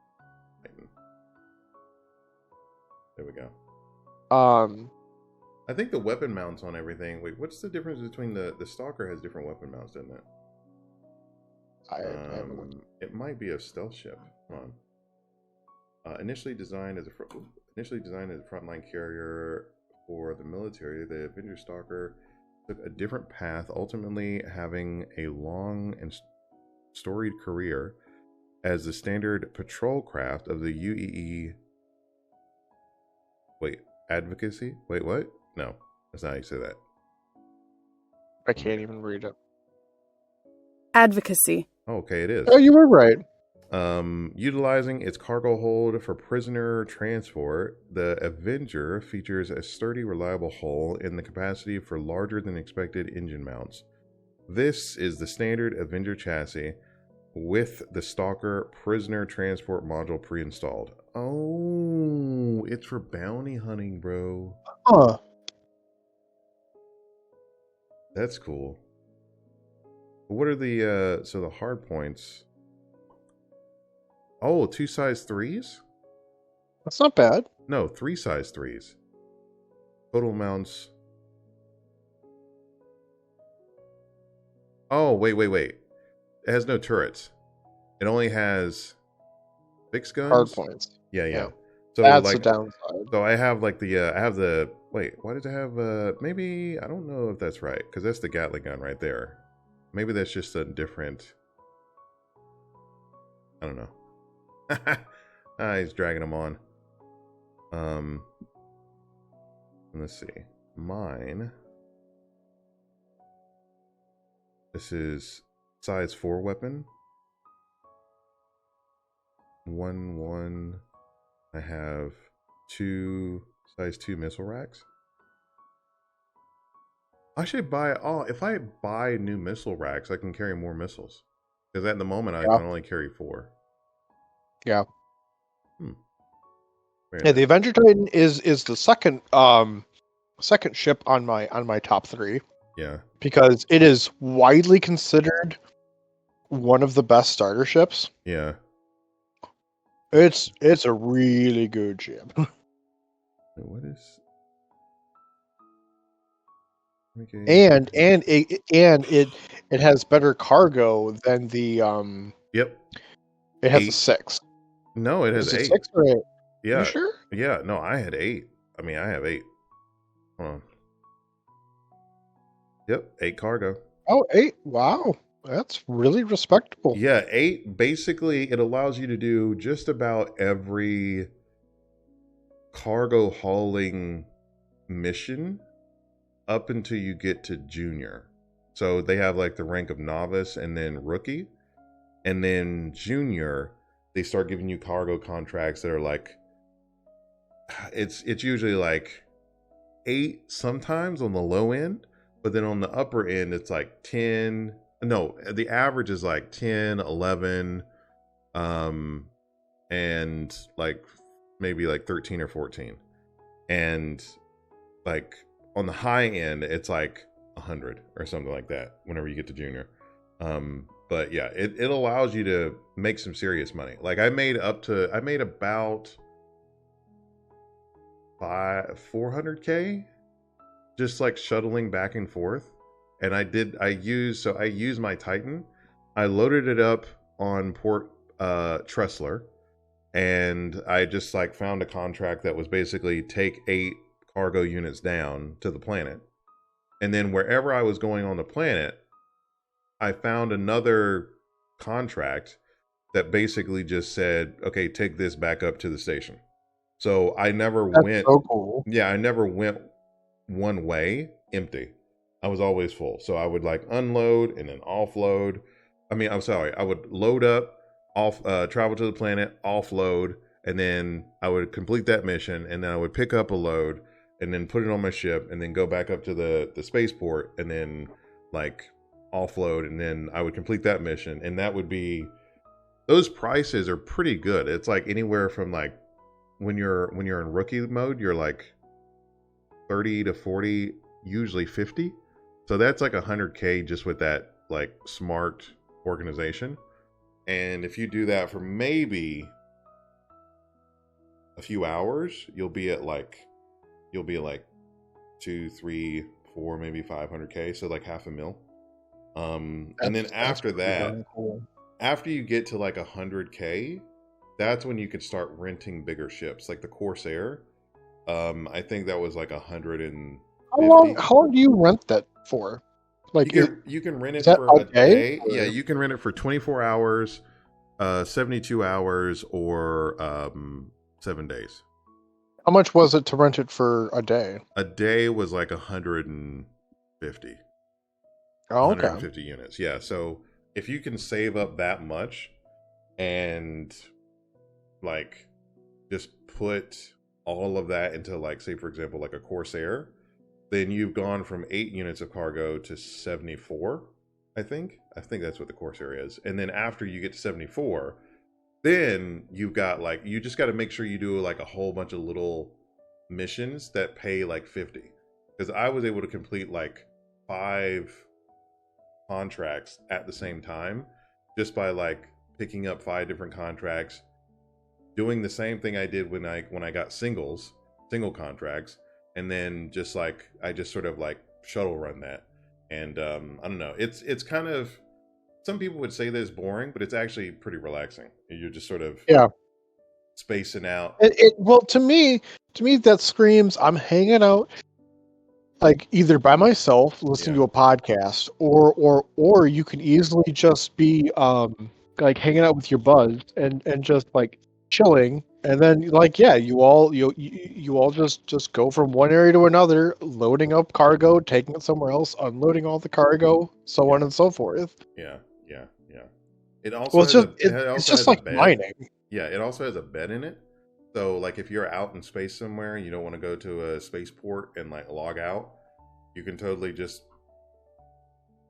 There we go. Um, I think the weapon mounts on everything. Wait, what's the difference between the Stalker has different weapon mounts, doesn't it? I haven't looked. It might be a stealth ship. Hold on. Initially designed as a frontline carrier for the military, the Avenger Stalker took a different path, ultimately having a long and storied career as the standard patrol craft of the UEE. Wait, advocacy? Wait, what? No, that's not how you say that. I can't even read it. Advocacy. Oh, okay, it is. Oh, you were right. Utilizing its cargo hold for prisoner transport, the Avenger features a sturdy, reliable hull and the capacity for larger than expected engine mounts. This is the standard Avenger chassis with the Stalker prisoner transport module pre-installed. Oh, it's for bounty hunting, bro. Huh. That's cool. What are the so the hard points? Oh, 2 size 3s? That's not bad. No, 3 size 3s. Total mounts. Oh, wait. It has no turrets. It only has fixed guns. Hard points. Yeah. So that's like, a downside. So I have like the I have the wait. Why does it have maybe I don't know if that's right because that's the Gatling gun right there. Maybe that's just a different. I don't know. He's dragging them on. Let's see. Mine. This is size 4 weapon. 1. I have 2 size 2 missile racks. I should buy. Oh, if I buy new missile racks, I can carry more missiles. Because at the moment, I can only carry 4. Yeah. Very Yeah, nice. the Avenger Titan is the second ship on my top 3. Yeah. Because it is widely considered one of the best starter ships. Yeah. It's a really good ship. Wait, what is? And it has better cargo than the Yep. It has 8. a 6. No, it has Is it 8. 6 or 8? Yeah. You sure? Yeah. No, I had 8. I mean, I have 8. Hold on. Yep, 8 cargo. Oh, 8. Wow. That's really respectable. Yeah, 8. Basically, it allows you to do just about every cargo hauling mission up until you get to junior. So they have like the rank of novice and then rookie. And then junior, they start giving you cargo contracts that are like, it's usually like 8 sometimes on the low end, but then on the upper end it's like 10. No, the average is like 10, 11, and like maybe like 13 or 14. And like on the high end it's like 100 or something like that whenever you get to junior. But yeah, it allows you to make some serious money. Like I made about 400K just like shuttling back and forth. And I used my Titan. I loaded it up on Port Tressler, and I just like found a contract that was basically take 8 cargo units down to the planet. And then wherever I was going on the planet, I found another contract that basically just said, okay, take this back up to the station. So I never went. So cool. Yeah, I never went one way empty. I was always full. So I would like unload and then offload. I would load up, travel to the planet, offload, and then I would complete that mission, and then I would pick up a load and then put it on my ship and then go back up to the spaceport and then like offload, and then I would complete that mission. And that would be, those prices are pretty good. It's like anywhere from like when you're in rookie mode, you're like 30 to 40, usually 50. So that's like 100K just with that like smart organization. And if you do that for maybe a few hours, you'll be at like 2, 3, 4, maybe 500K, so like half a mil. And then after that, cool. after you get to like 100K, that's when you could start renting bigger ships, like the Corsair. I think that was like 150. How long do you rent that for? Like you can rent it that for a day. or... Yeah, you can rent it for 24 hours, 72 hours, or 7 days. How much was it to rent it for a day? A day was like 150. Oh, okay. 150 units. Yeah, so if you can save up that much and like just put all of that into, like, say for example, like a Corsair, then you've gone from 8 units of cargo to 74. I think that's what the Corsair is. And then after you get to 74, then you've got like, you just got to make sure you do like a whole bunch of little missions that pay like 50, because I was able to complete like 5 contracts at the same time just by like picking up 5 different contracts, doing the same thing I did when I got single contracts, and then just like I just sort of like shuttle run that. And I don't know, it's kind of, some people would say that it's boring, but it's actually pretty relaxing. You're just sort of spacing out. Well, to me that screams I'm hanging out, like either by myself listening to a podcast, or you can easily just be like hanging out with your buds and just like chilling, and then like you all just go from one area to another, loading up cargo, taking it somewhere else, unloading all the cargo, so on and so forth. Yeah. It also it's just like mining. Yeah, it also has a bed in it. So like if you're out in space somewhere and you don't want to go to a spaceport and like log out, you can totally just,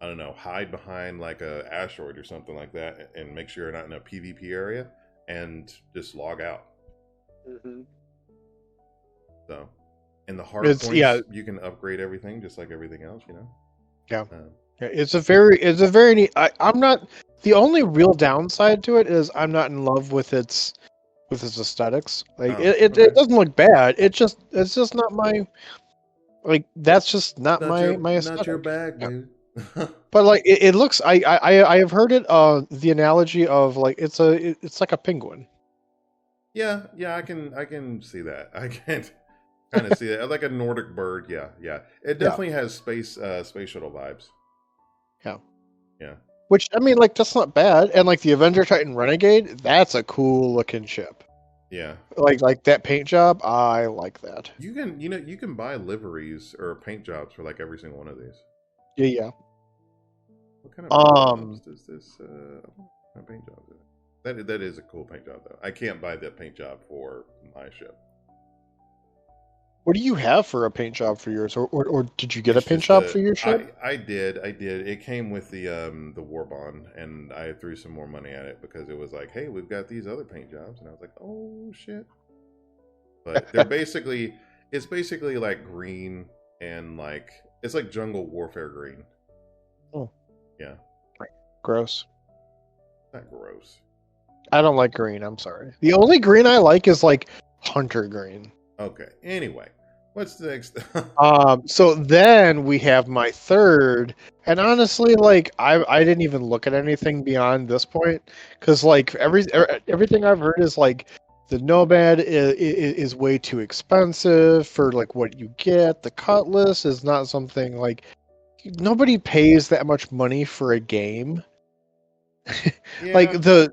I don't know, hide behind like a asteroid or something like that and make sure you're not in a PvP area and just log out. Mm-hmm. So, and the hard points, you can upgrade everything just like everything else, you know? Yeah. It's a very neat. I'm not, the only real downside to it is I'm not in love with its aesthetics. Like it doesn't look bad. It's just not my, like, that's just not my aesthetic. Not your bag, dude. But like it looks, I have heard it, the analogy of like it's like a penguin. Yeah, I can see that. I can kind of see that. Like a Nordic bird. Yeah. It definitely has space shuttle vibes. Yeah. Which, I mean, like, that's not bad. And like the Avenger Titan Renegade, that's a cool looking ship. Yeah. Like that paint job, I like that. You can buy liveries or paint jobs for like every single one of these. Yeah. What kind of paint jobs does this paint job do? That is a cool paint job though. I can't buy that paint job for my ship. What do you have for a paint job for yours, or did you get a paint job for your ship? I did. It came with the war bond, and I threw some more money at it because it was like, hey, we've got these other paint jobs, and I was like, oh shit. But they're basically, it's basically like green and like, it's like jungle warfare green. Oh. Yeah. Gross. Not gross. I don't like green. I'm sorry. The only green I like is like hunter green. Okay. Anyway, what's the next? So then we have my third, and honestly, like I didn't even look at anything beyond this point, because like everything I've heard is like the Nomad is way too expensive for like what you get. The Cutlass is not something like, nobody pays that much money for a game. Yeah. like the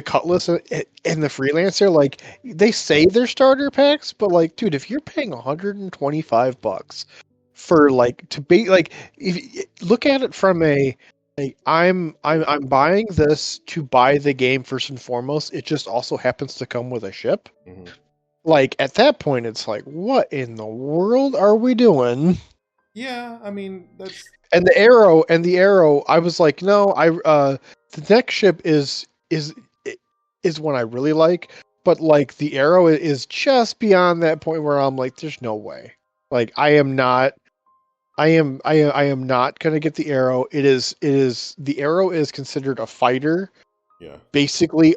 Cutlass and the Freelancer, like they say they're starter packs, but like, dude, if you're paying $125 for like to be like, if look at it from a like, I'm buying this to buy the game first and foremost. It just also happens to come with a ship. Mm-hmm. Like at that point, it's like, what in the world are we doing? Yeah, I mean that's. And the arrow, I was like, no, the next ship is one I really like, but like the arrow is just beyond that point where I'm like, there's no way. Like I am not gonna get the arrow. It is the arrow is considered a fighter. Yeah. Basically,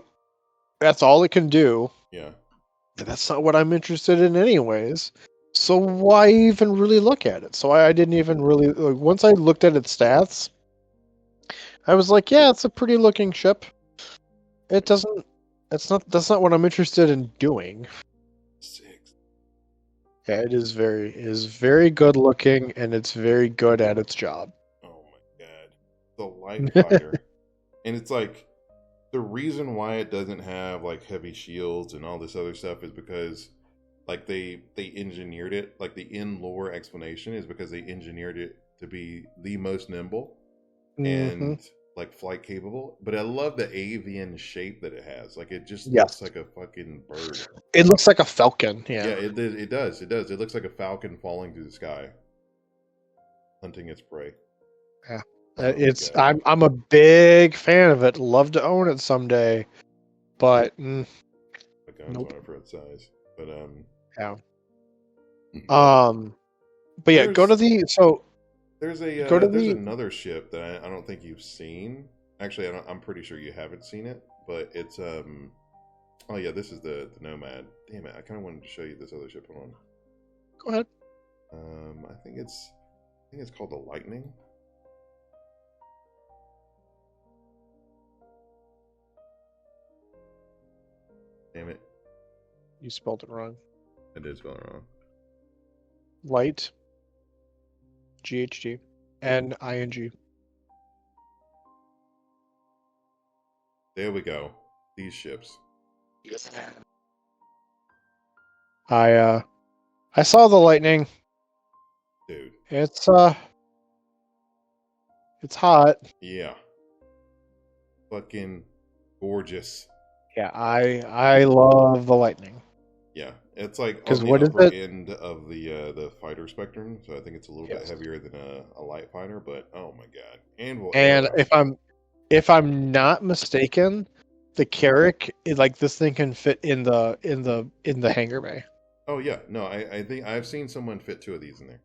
that's all it can do. Yeah. And that's not what I'm interested in anyways. So why even really look at it? So I didn't even really once I looked at its stats, I was like, yeah, it's a pretty looking ship. It doesn't. That's not what I'm interested in doing. 6. Yeah, it is very good looking and it's very good at its job. Oh my god. The light fighter. And it's like the reason why it doesn't have like heavy shields and all this other stuff is because like they engineered it, like the in lore explanation is because they engineered it to be the most nimble Mm-hmm. and like flight capable. But I love the avian shape that it has. Like it just Yes. looks like a fucking bird. It looks like a falcon. Yeah, Yeah. it does. It does. It looks like a falcon falling through the sky, hunting its prey. Yeah. Oh my It's god. I'm a big fan of it. Love to own it someday, but My gun's nope. on it for its size. But Yeah. But yeah, go to the there's another ship that I don't think you've seen. Actually, I'm pretty sure you haven't seen it, but it's oh yeah, this is the Nomad. Damn it, I kind of wanted to show you this other ship. Hold on. Go ahead. I think it's called the Lightning. Damn it, You spelled it wrong. I did spell it wrong. Light. GHG. NING. There we go. These ships. I saw the lightning. Dude. It's hot. Yeah. Fucking gorgeous. Yeah, I love the lightning. Yeah. It's like on 'Cause the what is upper it? end of the fighter spectrum, so I think it's a little bit Yes. heavier than a light fighter, but oh my god. And will And air if I'm not mistaken, the Carrack, like this thing can fit in the hangar bay. Oh yeah, no, I think I've seen someone fit 2 of these in there.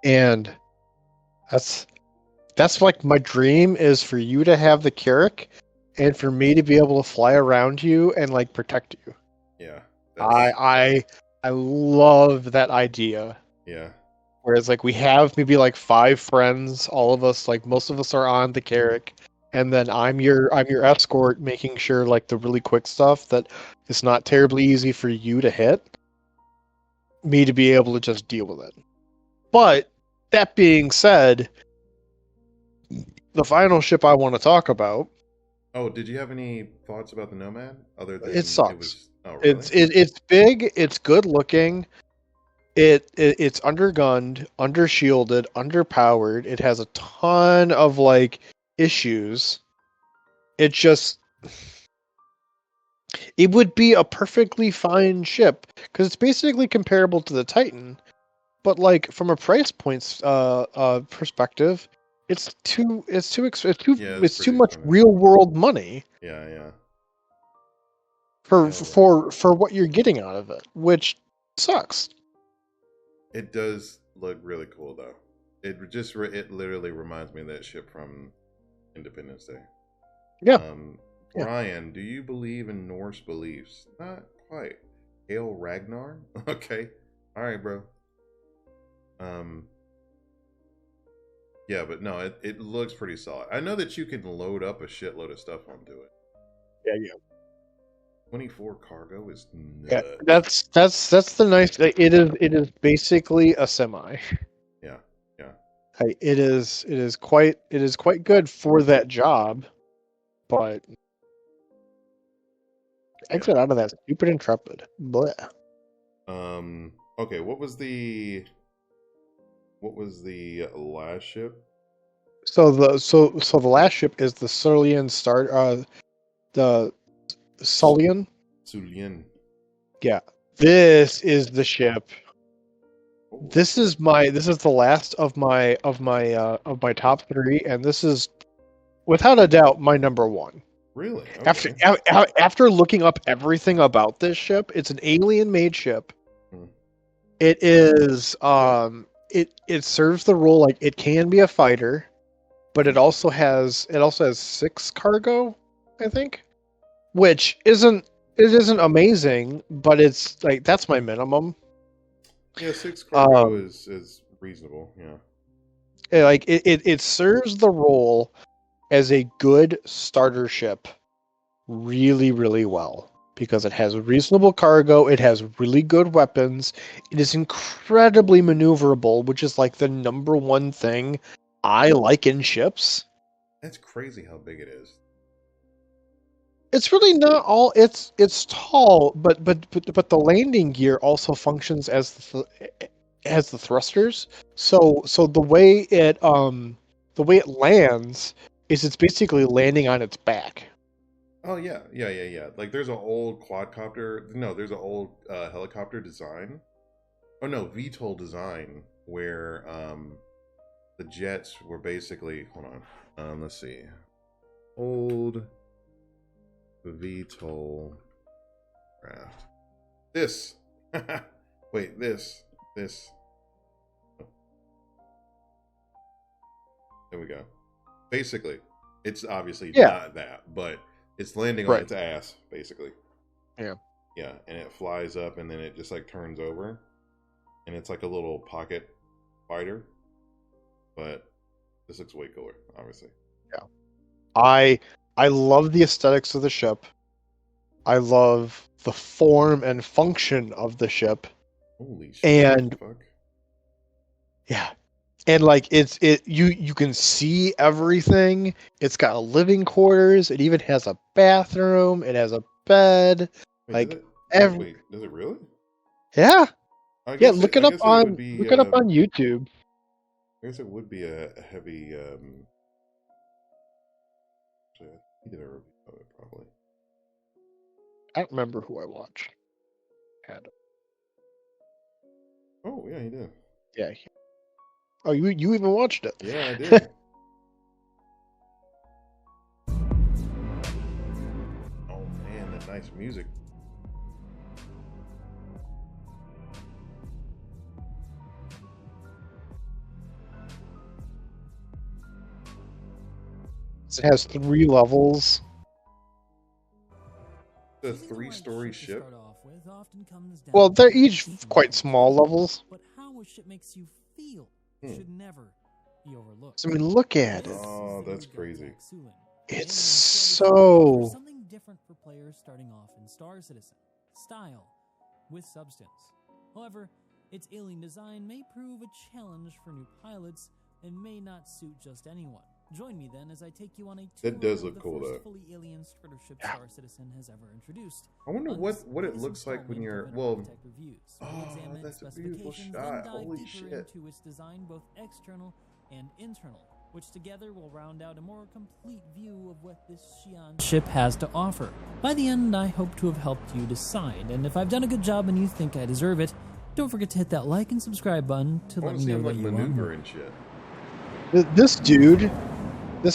And that's like my dream is for you to have the Carrack and for me to be able to fly around you and like protect you. Yeah. I love that idea. Yeah. Whereas like we have maybe like 5 friends, all of us, like most of us are on the Carrack, and then I'm your escort, making sure like the really quick stuff that is not terribly easy for you to hit, me to be able to just deal with it. But that being said, the final ship I want to talk about. Oh, did you have any thoughts about the Nomad other than It sucks. it was? Oh, really? It's big. It's good looking. It's undergunned, undershielded, underpowered. It has a ton of like issues. It would be a perfectly fine ship because it's basically comparable to the Titan, but like from a price points perspective, it's too Yeah, it's it's too pretty much expensive. real world money Yeah, yeah. for what you're getting out of it, which sucks. It does look really cool though. It literally reminds me of that ship from Independence Day. Yeah. Yeah. Brian, do you believe in Norse beliefs? Not quite. Hail Ragnar? Okay. All right, bro. Yeah, but no, it looks pretty solid. I know that you can load up a shitload of stuff onto it. Yeah. 24 cargo is nuts. Yeah, that's the nice. It is basically a semi. Yeah. It is quite good for that job, but exit out of that stupid Intrepid. Blech. Okay, what was the last ship? So the last ship is the Cerulean Star. The Sullian. Sulien. Yeah, this is the ship. This is the last of my top 3, and this is without a doubt my number 1. Really? Okay. After looking up everything about this ship, it's an alien-made ship. Hmm. It is it serves the role like it can be a fighter, but it also has 6 cargo, I think, which isn't amazing, but it's like that's my minimum. Yeah, 6 cargo is reasonable. Yeah. Like it serves the role as a good starter ship really, really well because it has reasonable cargo, it has really good weapons, it is incredibly maneuverable, which is like the number one thing I like in ships. That's crazy how big it is. It's really not all. It's tall, but the landing gear also functions as the thrusters. So the way it lands is it's basically landing on its back. Oh yeah. Like there's an old quadcopter. No, there's an old helicopter design. Oh no, VTOL design where the jets were basically. Hold on. Let's see. Old VTOL craft. This. Wait, this. Oh, there we go. Basically, it's obviously not that, but it's landing on its ass, basically. Yeah. Yeah, and it flies up and then it just like turns over. And it's like a little pocket fighter. But this looks way cooler, obviously. Yeah. I love the aesthetics of the ship. I love the form and function of the ship. Holy shit. And yeah. And like you can see everything. It's got living quarters. It even has a bathroom. It has a bed. Wait, does it really? Yeah. Yeah, look it up on YouTube. I guess it would be a heavy probably. I don't remember who I watched. Oh yeah, he did. Yeah. Oh, you even watched it? Yeah, I did. Oh man, that nice music. It has 3 levels. The 3-story ship. Well, they're each quite small levels. But how a ship makes you feel should never be overlooked. I mean, look at it. Oh, that's crazy. It's so something different for players starting off in Star Citizen. Style with substance. However, its alien design may prove a challenge for new pilots and may not suit just anyone. Join me then as I take you on a tour that does of look the cool, first though. fully alien starter ship Star Citizen has ever introduced. I wonder what it looks like when you're oh, that's a beautiful shot. Holy shit! Into its design, both external and internal, which together will round out a more complete view of what this Xi'an ship has to offer. By the end, I hope to have helped you decide, and if I've done a good job and you think I deserve it, don't forget to hit that like and subscribe button to let me know that you maneuver and shit. This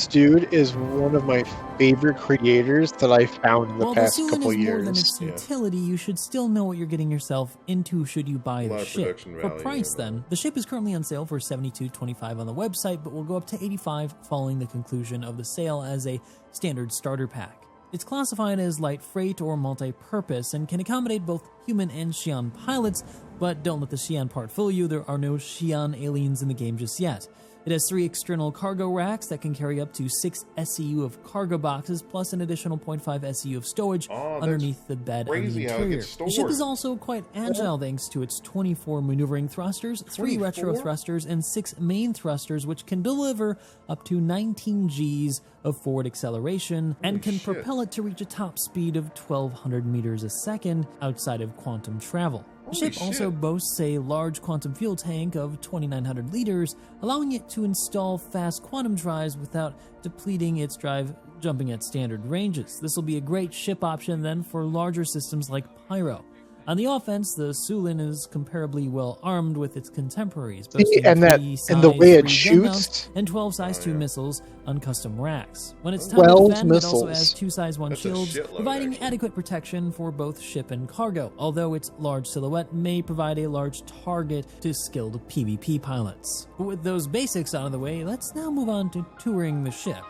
dude is one of my favorite creators that I found in the past couple years. More than its utility, you should still know what you're getting yourself into should you buy the ship. For price, then, the ship is currently on sale for $72.25 on the website, but will go up to $85 following the conclusion of the sale as a standard starter pack. It's classified as light freight or multi-purpose and can accommodate both human and Xi'an pilots, but don't let the Xi'an part fool you, there are no Xi'an aliens in the game just yet. It has 3 external cargo racks that can carry up to 6 SCU of cargo boxes, plus an additional 0.5 SCU of stowage underneath the bed and the interior. The ship is also quite agile thanks to its 24 maneuvering thrusters, 3 retro thrusters, and 6 main thrusters, which can deliver up to 19 Gs of forward acceleration and can propel it to reach a top speed of 1,200 meters a second outside of quantum travel. The ship also boasts a large quantum fuel tank of 2,900 liters, allowing it to install fast quantum drives without depleting its drive jumping at standard ranges. This will be a great ship option then for larger systems like Pyro. On the offense, the Sulin is comparably well armed with its contemporaries, boasting and the way it shoots and 12 size 2 missiles on custom racks. When it's time to defend, it also has 2 size 1 shields, providing adequate protection for both ship and cargo, although its large silhouette may provide a large target to skilled PvP pilots. But with those basics out of the way, let's now move on to touring the ship.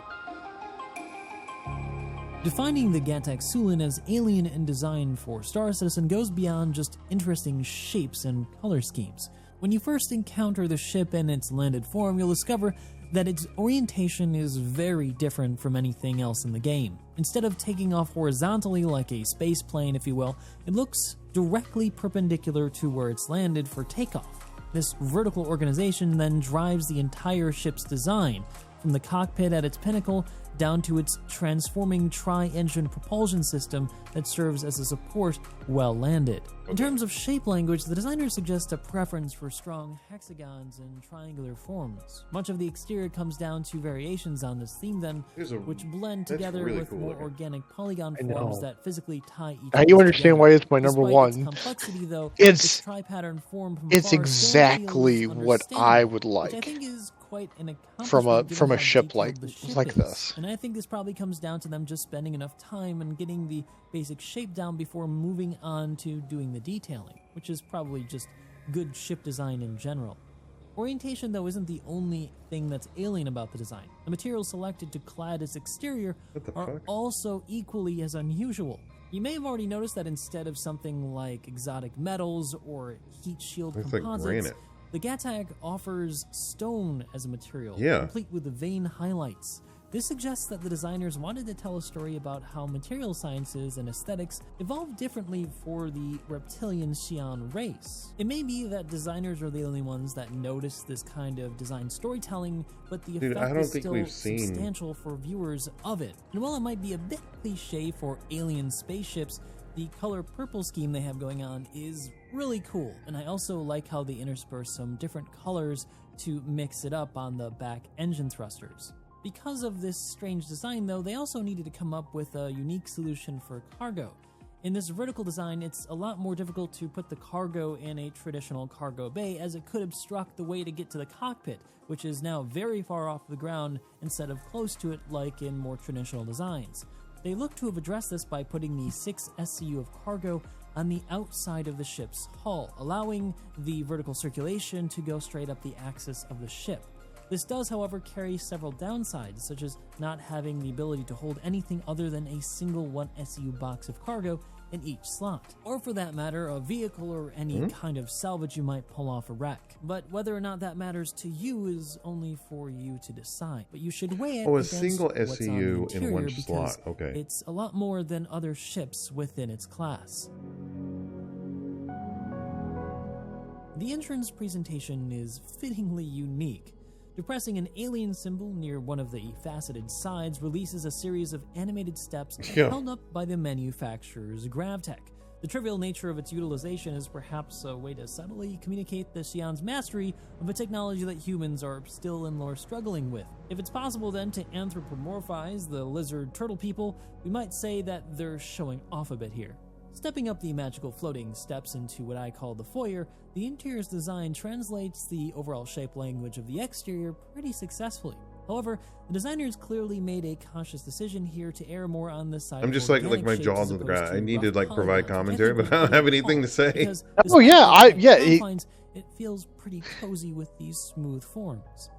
Defining the Gattac Sulin as alien in design for Star Citizen goes beyond just interesting shapes and color schemes. When you first encounter the ship in its landed form, you'll discover that its orientation is very different from anything else in the game. Instead of taking off horizontally like a space plane, if you will, it looks directly perpendicular to where it's landed for takeoff. This vertical organization then drives the entire ship's design, from the cockpit at its pinnacle down to its transforming tri-engine propulsion system that serves as a support while landed. In terms of shape language, the designers suggest a preference for strong hexagons and triangular forms. Much of the exterior comes down to variations on this theme then, which blend together really with more organic polygon forms that physically tie each other. Now you understand together. why it's my number Despite one. Its complexity, though, it's tri-pattern form from it's far exactly what I would like. Which I think is quite an from accomplishment a ship like is. this. And I think this probably comes down to them just spending enough time and getting the basic shape down before moving on to doing the detailing, which is probably just good ship design in general. Orientation, though, isn't the only thing that's alien about the design. The materials selected to clad its exterior are also equally as unusual. You may have already noticed that instead of something like exotic metals or heat shield composites, the Gattac offers stone as a material, complete with the vein highlights. This suggests that the designers wanted to tell a story about how material sciences and aesthetics evolved differently for the reptilian Xi'an race. It may be that designers are the only ones that notice this kind of design storytelling, but the effect is still substantial for viewers of it. And while it might be a bit cliche for alien spaceships, the color purple scheme they have going on is really cool, and I also like how they intersperse some different colors to mix it up on the back engine thrusters. Because of this strange design, though, they also needed to come up with a unique solution for cargo. In this vertical design, it's a lot more difficult to put the cargo in a traditional cargo bay, as it could obstruct the way to get to the cockpit, which is now very far off the ground instead of close to it like in more traditional designs. They look to have addressed this by putting the 6 SCU of cargo on the outside of the ship's hull, allowing the vertical circulation to go straight up the axis of the ship. This does, however, carry several downsides, such as not having the ability to hold anything other than a single 1 SCU box of cargo in each slot, or for that matter, a vehicle or any kind of salvage you might pull off a wreck. But whether or not that matters to you is only for you to decide. But you should weigh it against a single what's SCU on the in one because slot. Okay. It's a lot more than other ships within its class. The entrance presentation is fittingly unique. Depressing an alien symbol near one of the faceted sides releases a series of animated steps held up by the manufacturer's GravTech. The trivial nature of its utilization is perhaps a way to subtly communicate the Xi'an's mastery of a technology that humans are still and lore struggling with. If it's possible then to anthropomorphize the lizard turtle people, we might say that they're showing off a bit here. Stepping up the magical floating steps into what I call the foyer, the interior's design translates the overall shape language of the exterior pretty successfully. However, the designers clearly made a conscious decision here to err more on the side. I'm just like my jaw's on the ground. I need to provide commentary, but I don't have anything to say. Oh yeah, it feels pretty cozy with these smooth forms.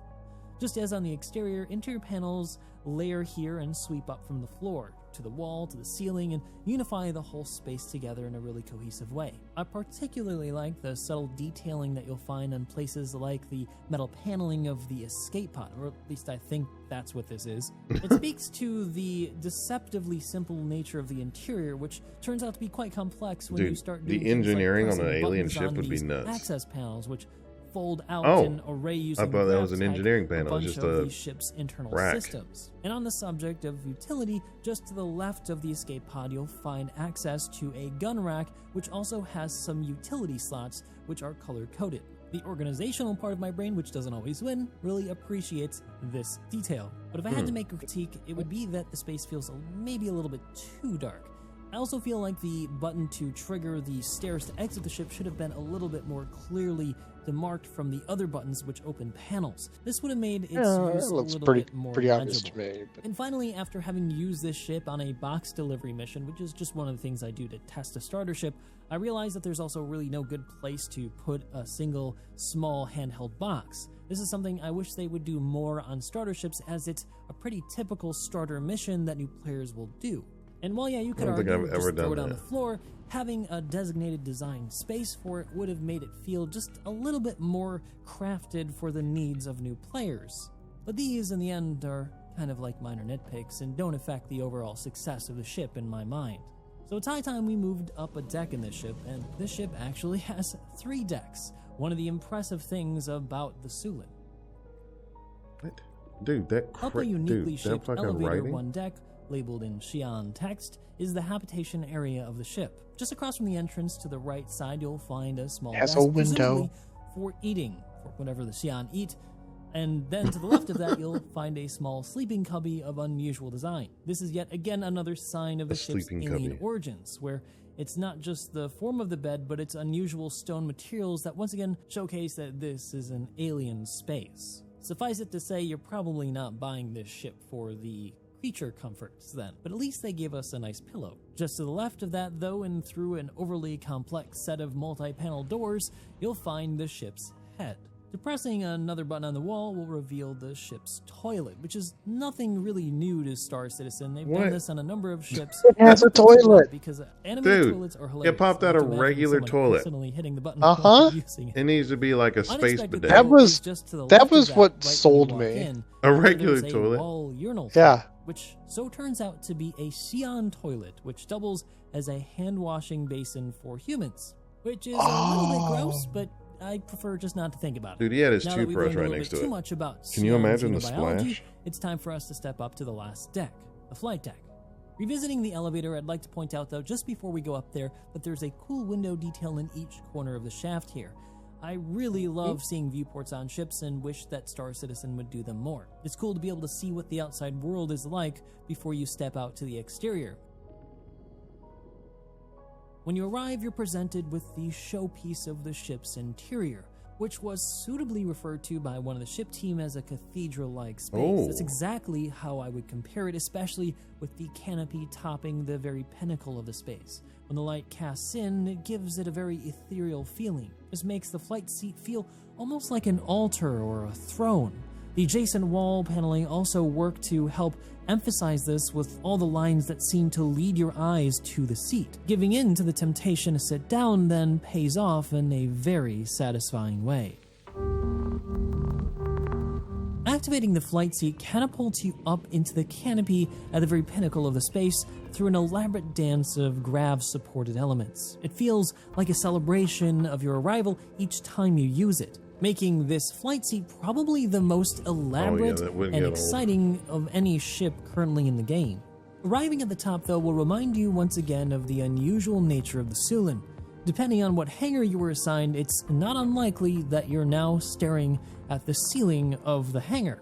Just as on the exterior, interior panels layer here and sweep up from the floor to the wall to the ceiling and unify the whole space together in a really cohesive way. I particularly like the subtle detailing that you'll find on places like the metal paneling of the escape pod, or at least I think that's what this is. It speaks to the deceptively simple nature of the interior, which turns out to be quite complex when you start doing the engineering like on an alien ship would be nuts. Access panels, which fold out and array using I thought that was an engineering panel, a just of a the ship's internal rack. systems. And on the subject of utility, just to the left of the escape pod, you'll find access to a gun rack, which also has some utility slots, which are color-coded. The organizational part of my brain, which doesn't always win, really appreciates this detail. But if I had to make a critique, it would be that the space feels maybe a little bit too dark. I also feel like the button to trigger the stairs to exit the ship should have been a little bit more clearly demarked from the other buttons which open panels. This would have made its use a little bit more pretty obvious legible. to me. But... And finally, after having used this ship on a box delivery mission, which is just one of the things I do to test a starter ship, I realized that there's also really no good place to put a single small handheld box. This is something I wish they would do more on starter ships, as it's a pretty typical starter mission that new players will do. And while you could argue just throw it on the floor, having a designated design space for it would have made it feel just a little bit more crafted for the needs of new players. But these, in the end, are kind of like minor nitpicks and don't affect the overall success of the ship in my mind. So it's high time we moved up a deck in this ship, and this ship actually has 3 decks, one of the impressive things about the Sulin. What? Dude, that up a uniquely shaped elevator one deck, labeled in Xi'an text, is the habitation area of the ship. Just across from the entrance to the right side, you'll find a small desk, a window for eating, for whatever the Xi'an eat. And then to the left of that, you'll find a small sleeping cubby of unusual design. This is yet again another sign of the ship's alien origins, where it's not just the form of the bed, but its unusual stone materials that once again showcase that this is an alien space. Suffice it to say, you're probably not buying this ship for the creature comforts then, but at least they gave us a nice pillow. Just to the left of that, though, and through an overly complex set of multi-panel doors, you'll find the ship's head. Depressing another button on the wall will reveal the ship's toilet, which is nothing really new to Star Citizen. They've done this on a number of ships. It has a toilet! Because animated toilets are hilarious. It popped out a regular toilet. Hitting the button using it needs to be like a space bidet. That was what sold me. A regular toilet? Wall urinal which so turns out to be a Xi'an toilet, which doubles as a hand-washing basin for humans. Which is a little bit gross, but I prefer just not to think about it. Dude, he had his toothbrush right next to it. Too much about Can you imagine the biology, splash? It's time for us to step up to the last deck, the flight deck. Revisiting the elevator, I'd like to point out, though, just before we go up there, that there's a cool window detail in each corner of the shaft here. I really love seeing viewports on ships and wish that Star Citizen would do them more. It's cool to be able to see what the outside world is like before you step out to the exterior. When you arrive, you're presented with the showpiece of the ship's interior, which was suitably referred to by one of the ship team as a cathedral-like space. That's exactly how I would compare it, especially with the canopy topping the very pinnacle of the space. When the light casts in, it gives it a very ethereal feeling. This makes the flight seat feel almost like an altar or a throne. The adjacent wall paneling also worked to help emphasize this, with all the lines that seem to lead your eyes to the seat. Giving in to the temptation to sit down then pays off in a very satisfying way. Activating the flight seat catapults you up into the canopy at the very pinnacle of the space through an elaborate dance of grav-supported elements. It feels like a celebration of your arrival each time you use it, making this flight seat probably the most elaborate and exciting of any ship currently in the game. Arriving at the top, though, will remind you once again of the unusual nature of the Sulin. Depending on what hangar you were assigned, it's not unlikely that you're now staring at the ceiling of the hangar.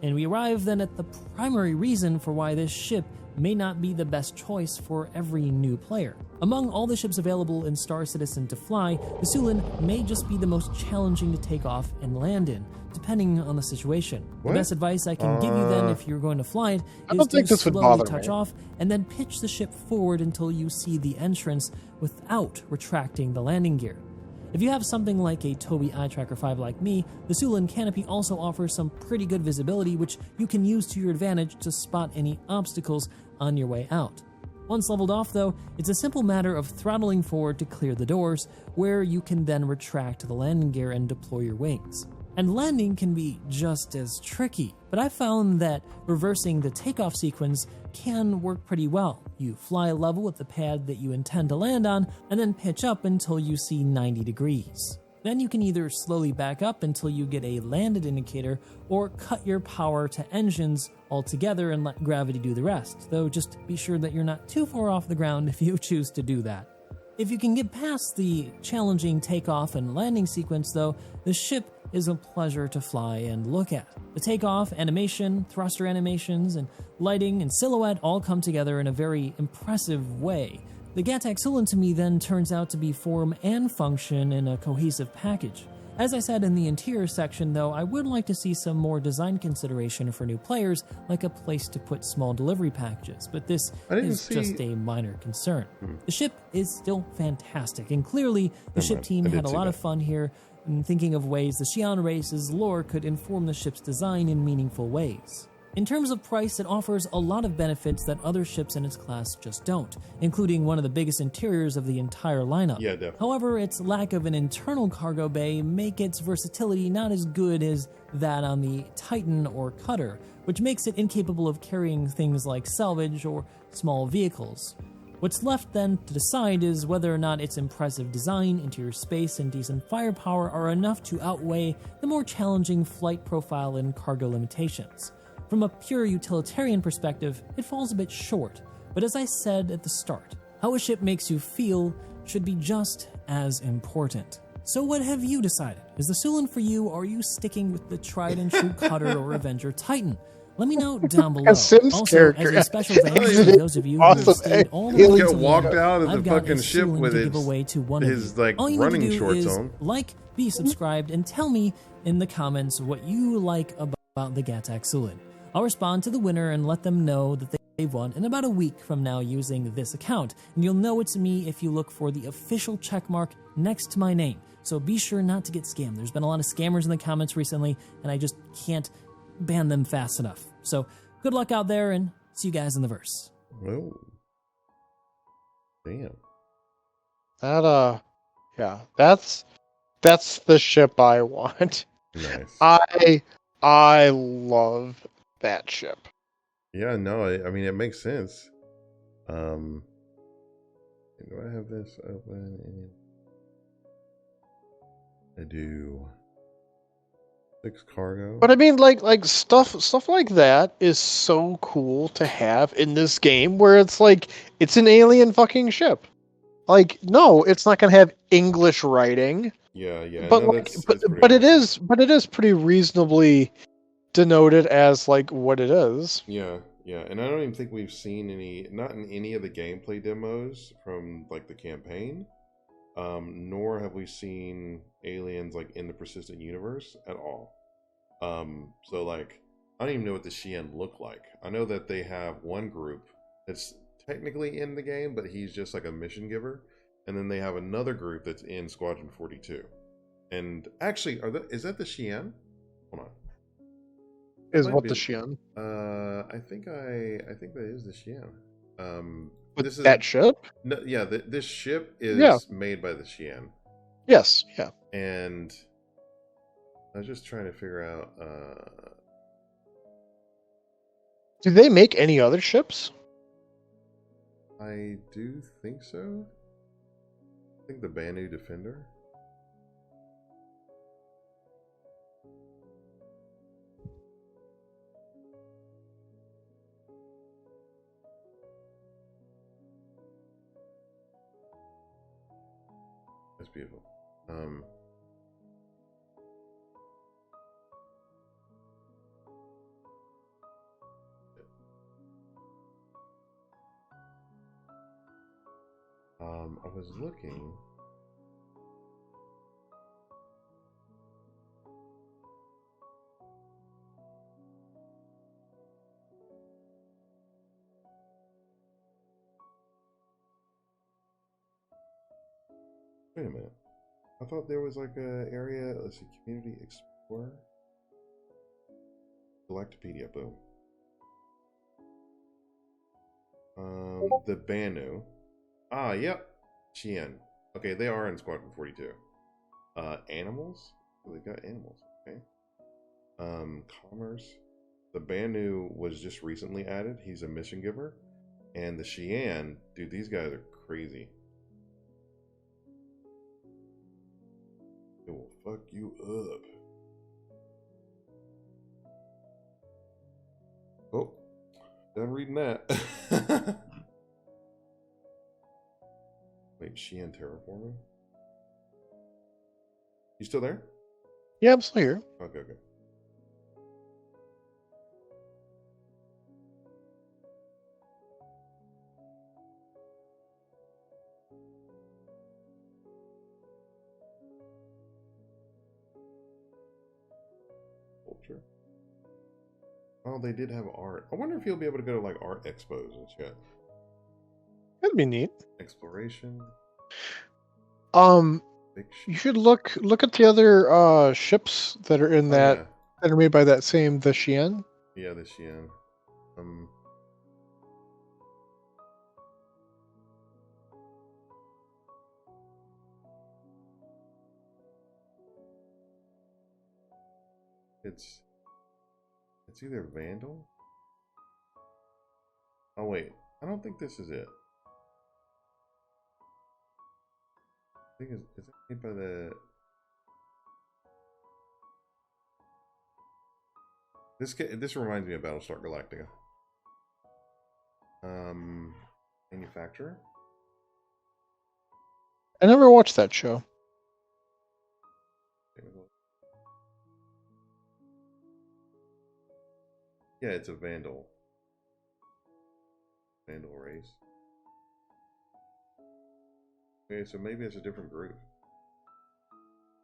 And we arrive then at the primary reason for why this ship may not be the best choice for every new player. Among all the ships available in Star Citizen to fly, the Sulin may just be the most challenging to take off and land in, depending on the situation. The best advice I can give you then, if you're going to fly it, is to slowly touch off and then pitch the ship forward until you see the entrance without retracting the landing gear. If you have something like a Tobii Eye Tracker 5 like me, the Sulin canopy also offers some pretty good visibility, which you can use to your advantage to spot any obstacles on your way out. Once leveled off, though, it's a simple matter of throttling forward to clear the doors, where you can then retract the landing gear and deploy your wings. And landing can be just as tricky, but I found that reversing the takeoff sequence can work pretty well. You fly level with the pad that you intend to land on, and then pitch up until you see 90 degrees. Then you can either slowly back up until you get a landed indicator, or cut your power to engines altogether and let gravity do the rest, though just be sure that you're not too far off the ground if you choose to do that. If you can get past the challenging takeoff and landing sequence, though, the ship is a pleasure to fly and look at. The takeoff, animation, thruster animations, and lighting and silhouette all come together in a very impressive way. The Gataxulan to me then turns out to be form and function in a cohesive package. As I said in the interior section, though, I would like to see some more design consideration for new players, like a place to put small delivery packages, but this is just a minor concern. The ship is still fantastic, and clearly the ship team had a lot of fun here in thinking of ways the Xi'an race's lore could inform the ship's design in meaningful ways. In terms of price, it offers a lot of benefits that other ships in its class just don't, including one of the biggest interiors of the entire lineup. Yeah, definitely. However, its lack of an internal cargo bay make its versatility not as good as that on the Titan or Cutter, which makes it incapable of carrying things like salvage or small vehicles. What's left then to decide is whether or not its impressive design, interior space, and decent firepower are enough to outweigh the more challenging flight profile and cargo limitations. From a pure utilitarian perspective, it falls a bit short, but as I said at the start, how a ship makes you feel should be just as important. So what have you decided? Is the Sulan for you, or are you sticking with the tried-and-true Cutter or Avenger Titan? Let me know down below. Also, as a special thanks to those of you who have stayed all the way to the walked out of I've the got fucking a ship Sulan with to give away to one his of you. like All you running need to do shorts is on. like, be subscribed, and tell me in the comments what you like about the Gataxulan. I'll respond to the winner and let them know that they've won in about a week from now using this account, and you'll know it's me if you look for the official checkmark next to my name. So be sure not to get scammed. There's been a lot of scammers in the comments recently, and I just can't ban them fast enough. So good luck out there, and see you guys in the verse. Oh. Damn. That's the ship I want. Nice. I love that ship. Yeah, no, I mean, it makes sense. Do I have this open? I do. 6 cargo. But I mean, like stuff like that is so cool to have in this game, where it's like it's an alien fucking ship. Like, no, it's not gonna have English writing. Yeah. But no, like, but it is pretty reasonably denoted as like what it is. Yeah, and I don't even think we've seen not in any of the gameplay demos from like the campaign, nor have we seen aliens like in the persistent universe at all. So like, I don't even know what the Xi'an look like. I know that they have one group that's technically in the game, but he's just like a mission giver, and then they have another group that's in Squadron 42. And actually, is that the Xi'an? Hold on. Is what the Xi'an? I think that is the Xi'an. This is that ship? No, yeah, this ship is made by the Xi'an. Yes, yeah. And I was just trying to figure out. Do they make any other ships? I do think so. I think the Banu Defender. That's beautiful. I was looking. Wait a minute. I thought there was like a area, let's see, Community Explorer. Galactopedia, boom. The Banu. Ah, yep. Xi'an. Okay, they are in Squadron 42. Animals? Oh, they've got animals. Okay. Commerce. The Banu was just recently added. He's a mission giver. And the Xi'an, dude, these guys are crazy. It will fuck you up. Oh, done reading that. Wait, Xi'an terraforming? You still there? Yeah, I'm still here. Okay. Culture. Oh, they did have art. I wonder if you'll be able to go to like art expos and shit. That'd be neat. Exploration. You should look at the other ships that are in that are made by that same the Xi'an. Yeah, the Xi'an. It's either Vandal. Oh wait, I don't think this is it. I think is it made by the. This reminds me of Battlestar Galactica. Manufacturer. I never watched that show. Yeah, it's a Vandal. Vandal race. Okay, so maybe it's a different group.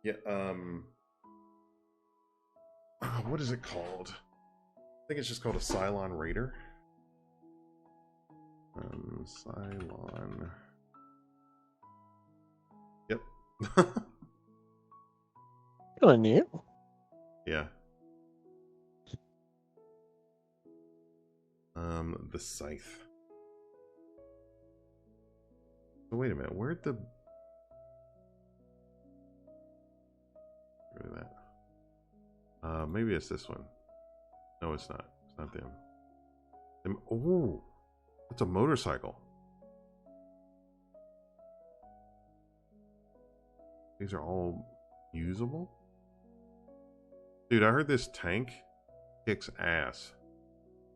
Yeah, what is it called? I think it's just called a Cylon Raider. Cylon. Yep. Kinda neat. Yeah. The Scythe. So wait a minute, where'd the... Look at that. Maybe it's this one. No, it's not. It's not them. Oh, it's a motorcycle. These are all usable? Dude, I heard this tank kicks ass.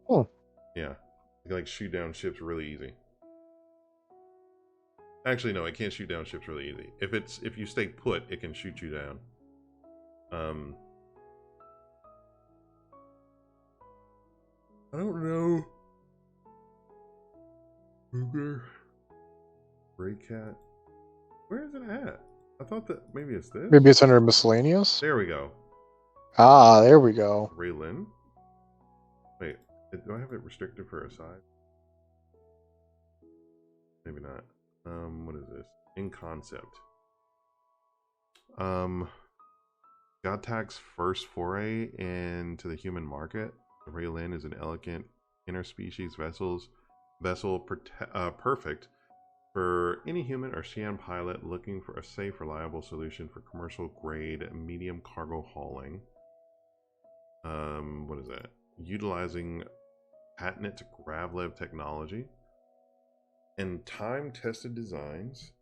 Oh. Yeah. You can like shoot down ships really easy. Actually, no, it can't shoot down ships really easy. If you stay put, it can shoot you down. I don't know. Cougar. Gray cat. Where is it at? I thought that maybe it's this. Maybe it's under miscellaneous. There we go. Ah, there we go. Raylan. Wait, do I have it restricted for a side? Maybe not. What is this? In concept. Gotak's first foray into the human market. The Raylan is an elegant interspecies vessel perfect for any human or Xi'an pilot looking for a safe, reliable solution for commercial grade medium cargo hauling. What is that? Utilizing patented gravlev technology and time-tested designs,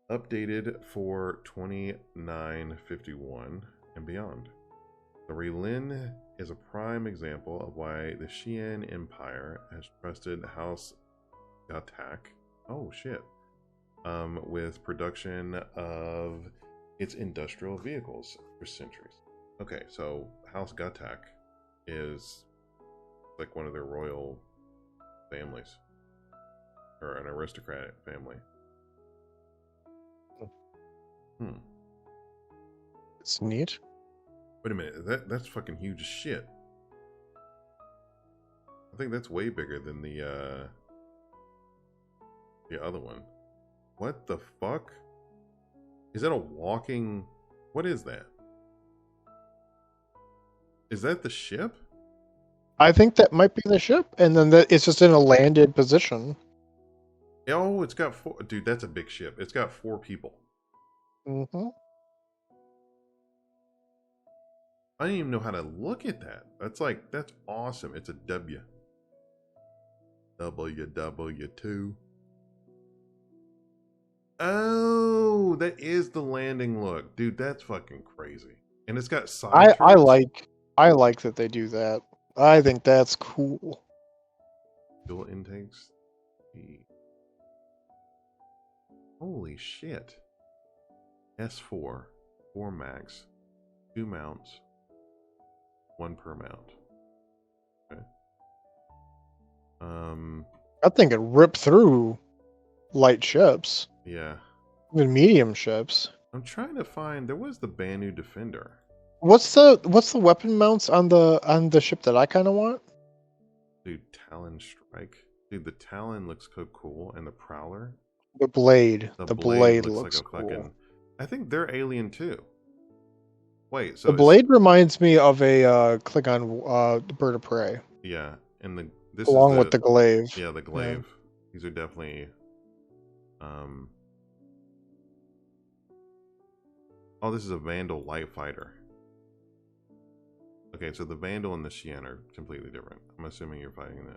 updated for 2951 and beyond. The Raylan is a prime example of why the Xi'an Empire has trusted House Gatak. Oh shit. With production of its industrial vehicles for centuries. Okay, so House Gatak is like one of their royal families, or an aristocratic family. It's neat. Wait a minute, that's fucking huge as shit. I think that's way bigger than the other one. What the fuck? Is that a walking... What is that? Is that the ship? I think that might be the ship, and then it's just in a landed position. Oh, it's got 4... Dude, that's a big ship. It's got 4 people. Mm-hmm. I didn't even know how to look at that. That's awesome. It's a W. WW2. Oh, that is the landing look. Dude, that's fucking crazy. And it's got side I like that they do that. I think that's cool. Fuel intakes. Holy shit. S4. 4 max. 2 mounts. 1 per mount. Okay. I think it ripped through light ships. Yeah. Even medium ships. I'm trying to find. There was the Banu Defender. What's the weapon mounts on the ship that I kind of want? Dude, Talon Strike. Dude, the Talon looks so cool, and the Prowler. The blade. The blade looks like a cool. fucking. I think they're alien too. Wait, so the blade reminds me of a Klingon bird of prey. Yeah, and this along is with the glaive. Yeah, the glaive. Yeah. These are definitely. Oh, this is a Vandal light fighter. Okay, so the Vandal and the Xian are completely different. I'm assuming you're fighting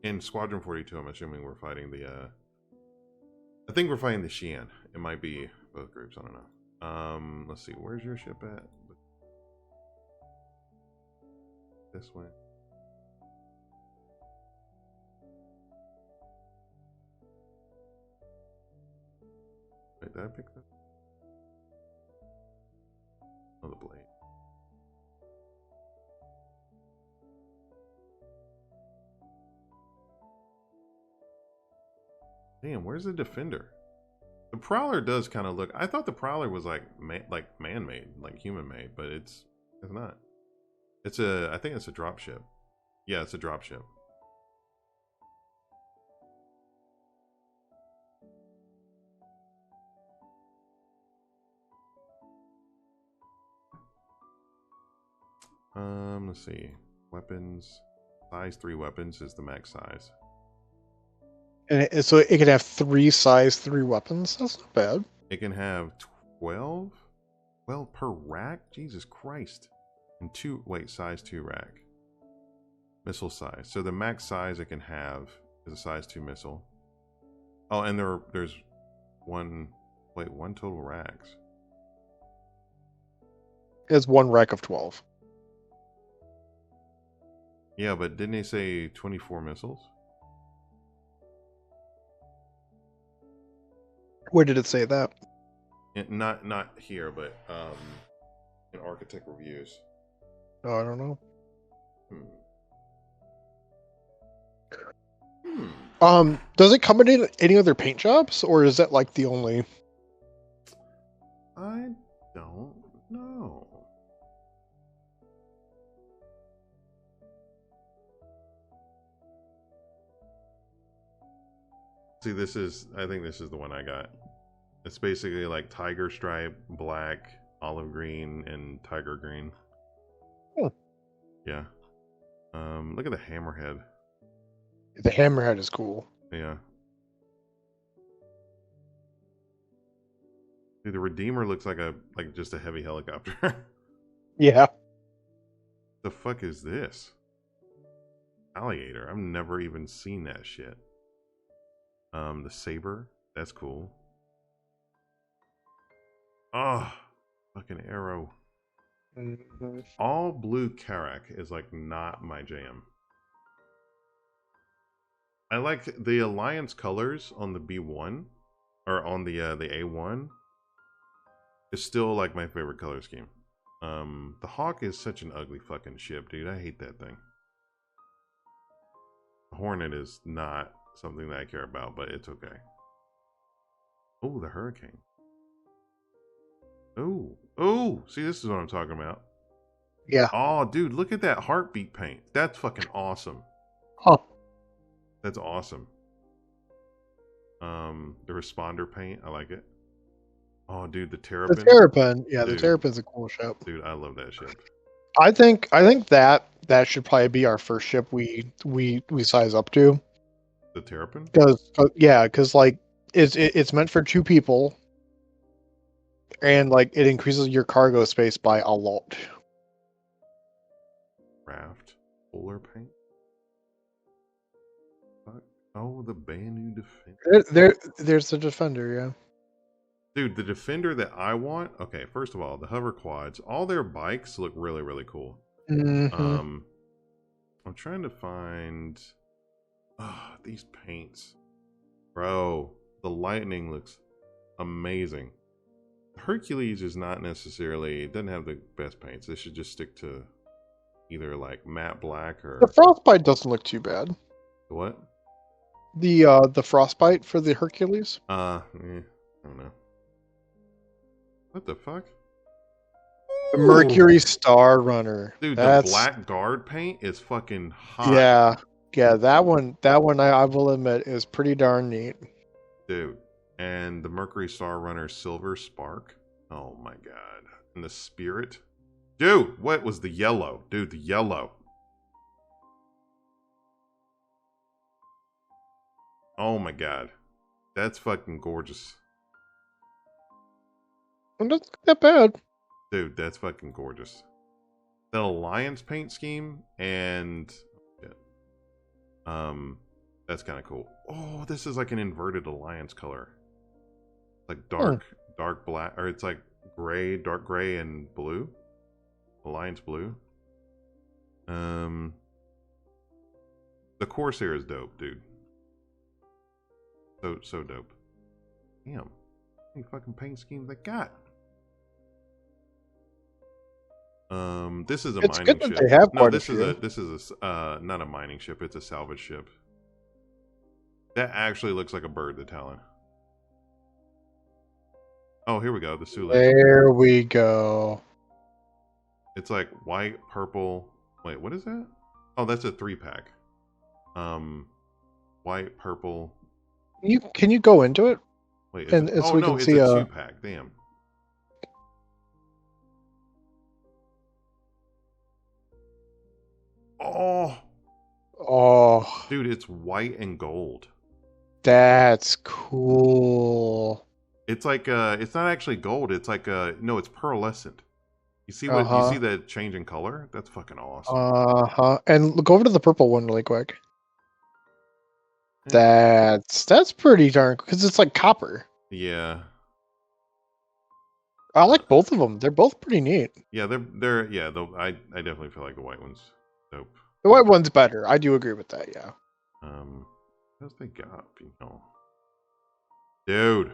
in Squadron 42. I'm assuming we're fighting the. I think we're fighting the Xian. It might be both groups. I don't know. Let's see. Where's your ship at? This way. Wait, did I pick that? Oh, the blade. Damn, where's the Defender? The Prowler does kind of look. I thought the Prowler was like man-made, like human-made, but it's not. It's I think it's a dropship. Yeah, it's a dropship. Let's see. Weapons. Size 3 weapons is the max size. And so it can have 3 size 3 weapons? That's not bad. It can have 12? Well, per rack? Jesus Christ. And size 2 rack. Missile size. So the max size it can have is a size 2 missile. Oh, and there's one total racks. It's 1 rack of 12. Yeah, but didn't they say 24 missiles? Where did it say that? Not here, but in Architect Reviews. Oh, I don't know. Does it come in any other paint jobs, or is that like the only? I don't know. See, I think this is the one I got. It's basically like tiger stripe, black, olive green, and tiger green. Oh. Yeah. Look at the hammerhead. The hammerhead is cool. Yeah. Dude, the Redeemer looks like just a heavy helicopter. Yeah. The fuck is this? Alligator. I've never even seen that shit. The saber. That's cool. Oh, fucking arrow. Mm-hmm. All blue Karak is like not my jam. I like the Alliance colors on the B1 or on the A1 is still like my favorite color scheme. The Hawk is such an ugly fucking ship, dude. I hate that thing. The Hornet is not something that I care about, but it's okay. Oh, the Hurricane. Oh, see, this is what I'm talking about. Yeah. Oh, dude, look at that heartbeat paint. That's fucking awesome. Huh. That's awesome. The Responder paint, I like it. Oh, dude, the Terrapin. The Terrapin, yeah, dude, the Terrapin's a cool ship. Dude, I love that ship. I think that should probably be our first ship we size up to. The Terrapin? Because like it's meant for 2 people, and like it increases your cargo space by a lot. Raft, polar paint. Oh, the Banu Defender. There's the Defender, yeah. Dude, the Defender that I want. Okay, first of all, the hover quads. All their bikes look really, really cool. Mm-hmm. I'm trying to find. These paints, bro. The lightning looks amazing. Hercules is not necessarily, it doesn't have the best paints. They should just stick to either like matte black or... The Frostbite doesn't look too bad. What? The Frostbite for the Hercules? I don't know. What the fuck? The Mercury Star Runner. Dude, the black guard paint is fucking hot. Yeah, that one I will admit is pretty darn neat. Dude, and the Mercury Star Runner Silver Spark. Oh my god. And the Spirit. Dude, what was the yellow? Dude, the yellow. Oh my god. That's fucking gorgeous. It doesn't look that bad. Dude, that's fucking gorgeous. The Alliance paint scheme and that's kind of cool. Oh, this is like an inverted Alliance color. Like dark black, or it's like gray, dark gray and blue. Alliance blue. The Corsair is dope, dude. So dope. Damn. How many fucking paint schemes they got? This is a it's mining good ship. That they have No, this is a not a mining ship, it's a salvage ship. That actually looks like a bird, the Talon. Oh, here we go, the Sulis. There we go. It's like white, purple. Wait, what is that? Oh, that's a 3-pack. White, purple. Can you go into it? Wait, and oh so we no, can it's see a 2-pack. Damn. Oh, dude, it's white and gold. That's cool. It's like it's not actually gold. It's like no, it's pearlescent. You see what you see the change in color? That's fucking awesome. And look over to the purple one really quick. That's pretty darn, because it's like copper. Yeah. I like both of them. They're both pretty neat. Yeah, they're yeah. I definitely feel like the white one's dope. The white one's better. I do agree with that. Yeah. What else they got? You know, dude.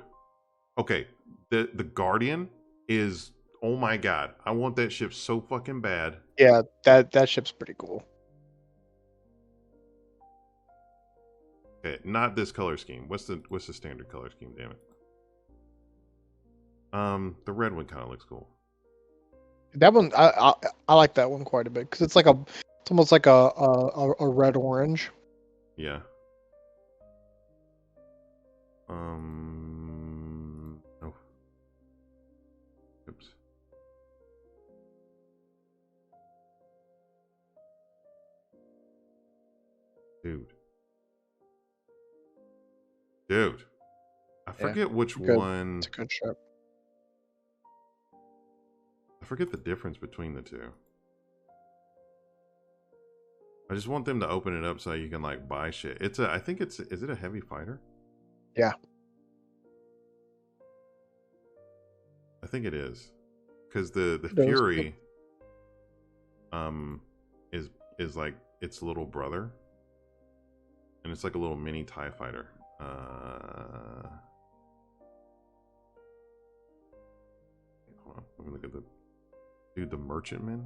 Okay, the Guardian is, oh my god, I want that ship so fucking bad. Yeah, that ship's pretty cool. Okay, not this color scheme. What's the standard color scheme? Damn it. The red one kind of looks cool. That one, I like that one quite a bit because it's almost like a red orange. Yeah. Oh. Oops. Dude. I forget which one. It's a good ship. I forget the difference between the two. I just want them to open it up so you can like buy shit. Is it a heavy fighter? Yeah. I think it is. Because the Fury is like its little brother. And it's like a little mini TIE fighter. Hold on, let me look at the Merchantman.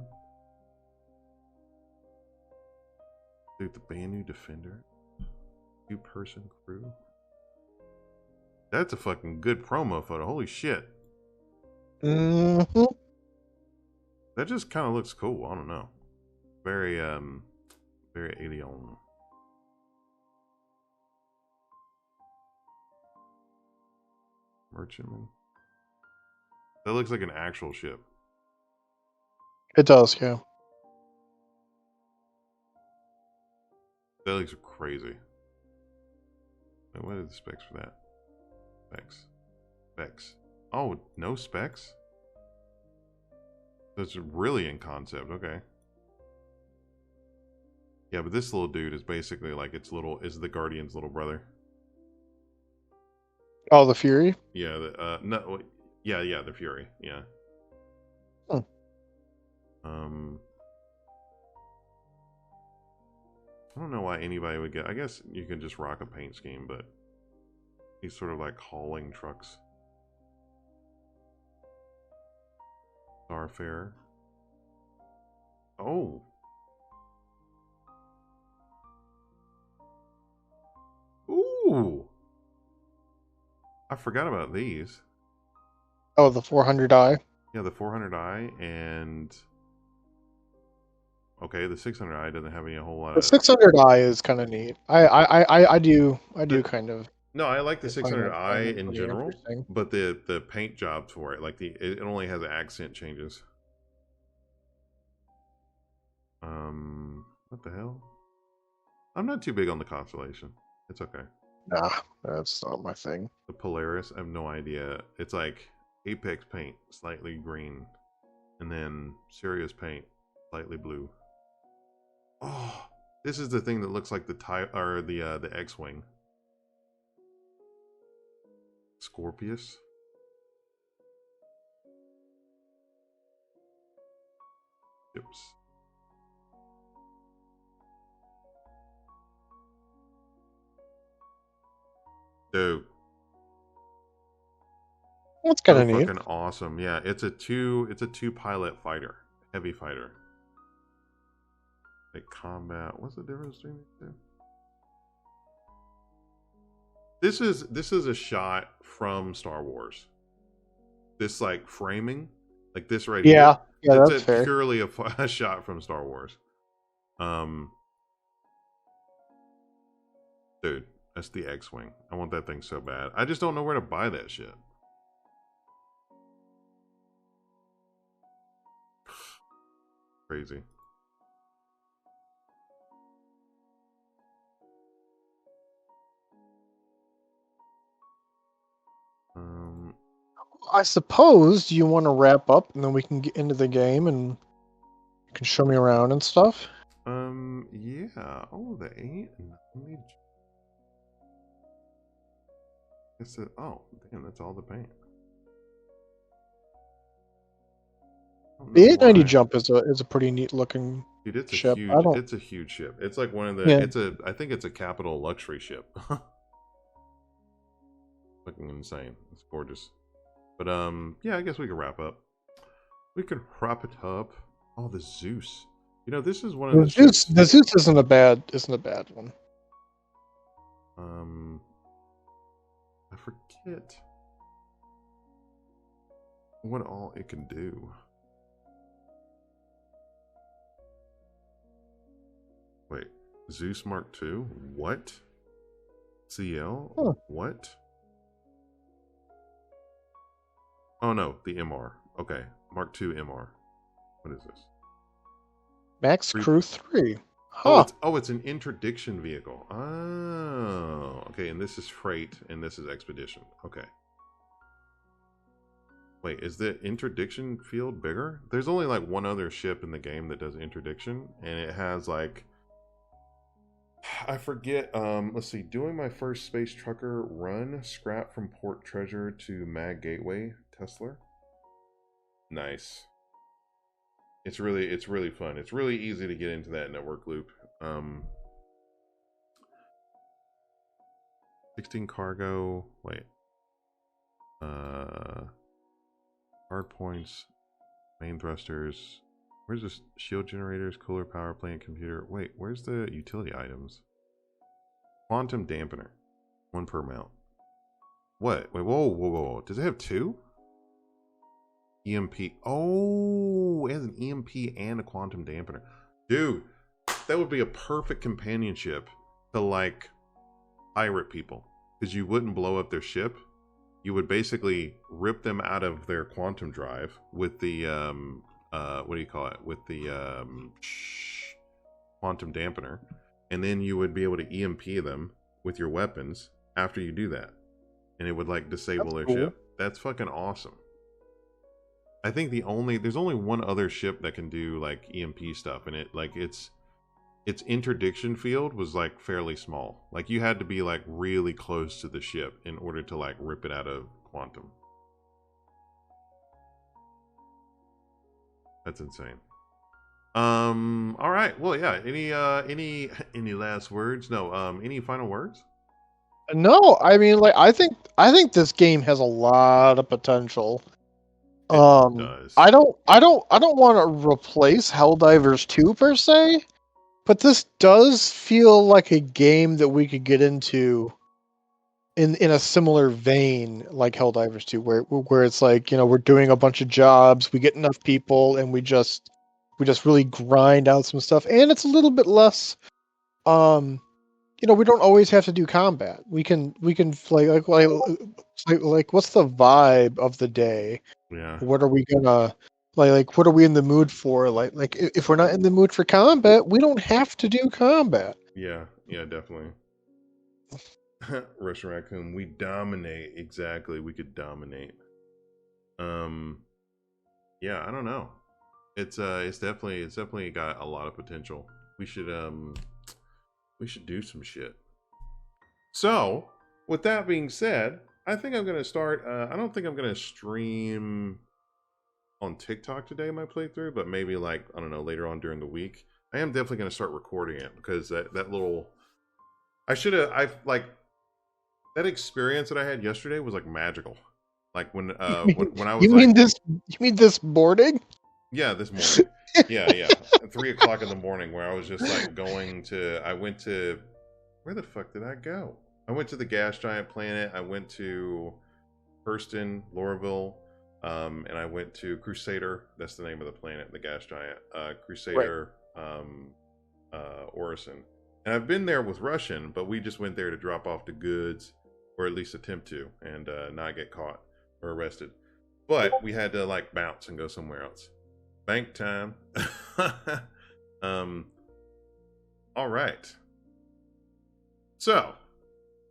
Dude, the Banu Defender. 2-person crew. That's a fucking good promo photo. Holy shit. Mm-hmm. That just kind of looks cool. I don't know. Very alien. Merchantman. That looks like an actual ship. It does, yeah. That looks crazy. Wait, what are the specs for that? Specs. Oh, no specs? That's really in concept. Okay. Yeah, but this little dude is basically like is the Guardian's little brother. Oh, the Fury? Yeah, the Fury. Yeah. Oh. I don't know why anybody would get. I guess you can just rock a paint scheme, but he's sort of like hauling trucks. Starfarer. Oh. Ooh. I forgot about these. Oh, the 400i. Yeah, the 400i and okay, the 600i doesn't have any a whole lot The of. 600i is kind of neat. I do kind of. No, I like the find 600i in pretty general, interesting. but the paint jobs for it, like it only has accent changes. What the hell? I'm not too big on the Constellation. It's okay. Nah, that's not my thing. The Polaris, I have no idea. It's like Apex paint, slightly green, and then Sirius paint, slightly blue. Oh, this is the thing that looks like the X-wing. Scorpius. Oops. Dude. That's kind of neat. Fucking awesome. Yeah, it's a two pilot fighter. Heavy fighter. Like combat. What's the difference between these two? This is a shot from Star Wars. This like framing, like this right here. Yeah, it's that's fair. Purely a shot from Star Wars. Dude, that's the X-wing. I want that thing so bad. I just don't know where to buy that shit. Crazy. I suppose you want to wrap up and then we can get into the game and you can show me around and stuff. Yeah. Oh, the 890. It's a, oh, damn, that's all the paint. The 890 jump is a pretty neat looking Dude, it's ship. It's a huge ship. It's like one of the. Yeah. I think it's a capital luxury ship. Fucking insane. It's gorgeous. But yeah, I guess we can wrap up. We can wrap it up. Oh, the Zeus. You know, this is one of the Zeus. The Zeus isn't a bad one. I forget what all it can do. Wait, Zeus Mark II? What? CL? Huh. What? Oh no, the MR. Okay, Mark II MR. What is this? Max Crew 3. Huh. It's an interdiction vehicle. Oh, okay, and this is freight, and this is expedition. Okay. Wait, is the interdiction field bigger? There's only like one other ship in the game that does interdiction, and it has like, I forget, let's see, doing my first space trucker run, scrap from port treasure to mag gateway, Tesla. Nice. It's really fun. It's really easy to get into that network loop. 16 cargo. Wait. Hard points. Main thrusters. Where's this? Shield generators, cooler power plant, computer. Wait, where's the utility items? Quantum dampener. 1 per mount. What? Wait, whoa. Does it have 2? EMP. Oh, it has an EMP and a quantum dampener. Dude, that would be a perfect companionship to like pirate people. Because you wouldn't blow up their ship. You would basically rip them out of their quantum drive with the what do you call it? With the quantum dampener. And then you would be able to EMP them with your weapons after you do that. And it would like disable their ship. That's fucking awesome. I think there's only one other ship that can do like EMP stuff, and its interdiction field was like fairly small. Like you had to be like really close to the ship in order to like rip it out of quantum. That's insane. All right. Well, yeah. Any last words? No. Any final words? No, I mean, like I think this game has a lot of potential. does. I don't want to replace Helldivers 2 per se, but this does feel like a game that we could get into in a similar vein like Helldivers 2, where it's like, you know, we're doing a bunch of jobs, we get enough people, and we just really grind out some stuff, and it's a little bit less. You know, we don't always have to do combat. We can like what's the vibe of the day? Yeah. What are we gonna like? What are we in the mood for? Like if we're not in the mood for combat, we don't have to do combat. Yeah, definitely. Russian Raccoon, we dominate. Exactly, we could dominate. Yeah, I don't know. It's definitely got a lot of potential. We should do some shit. So, with that being said, I think I'm gonna start. I don't think I'm gonna stream on TikTok today, my playthrough, but maybe like, I don't know, later on during the week. I am definitely gonna start recording it because that little. That experience that I had yesterday was like magical. Like when I was You mean this morning? Yeah, this morning. Yeah. At 3:00 in the morning, where I was just like I went to, where the fuck did I go? I went to the Gas Giant Planet. I went to Hurston, Lorville, and I went to Crusader. That's the name of the planet, the Gas Giant. Crusader, Orison. And I've been there with Russian, but we just went there to drop off the goods, or at least attempt to, and not get caught or arrested. But we had to like bounce and go somewhere else. Bank time. All right. So,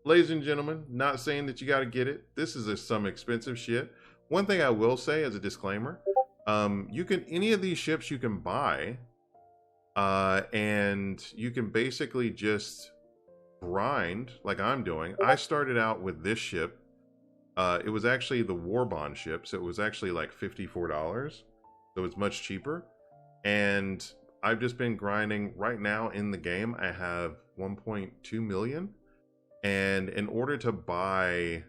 ladies and gentlemen, not saying that you got to get it. This is some expensive shit. One thing I will say as a disclaimer, any of these ships you can buy, and you can basically just grind like I'm doing. I started out with this ship. It was actually the War Bond ship, so it was actually like $54. So it's much cheaper. And I've just been grinding. Right now in the game, I have 1.2 million. And in order to buy,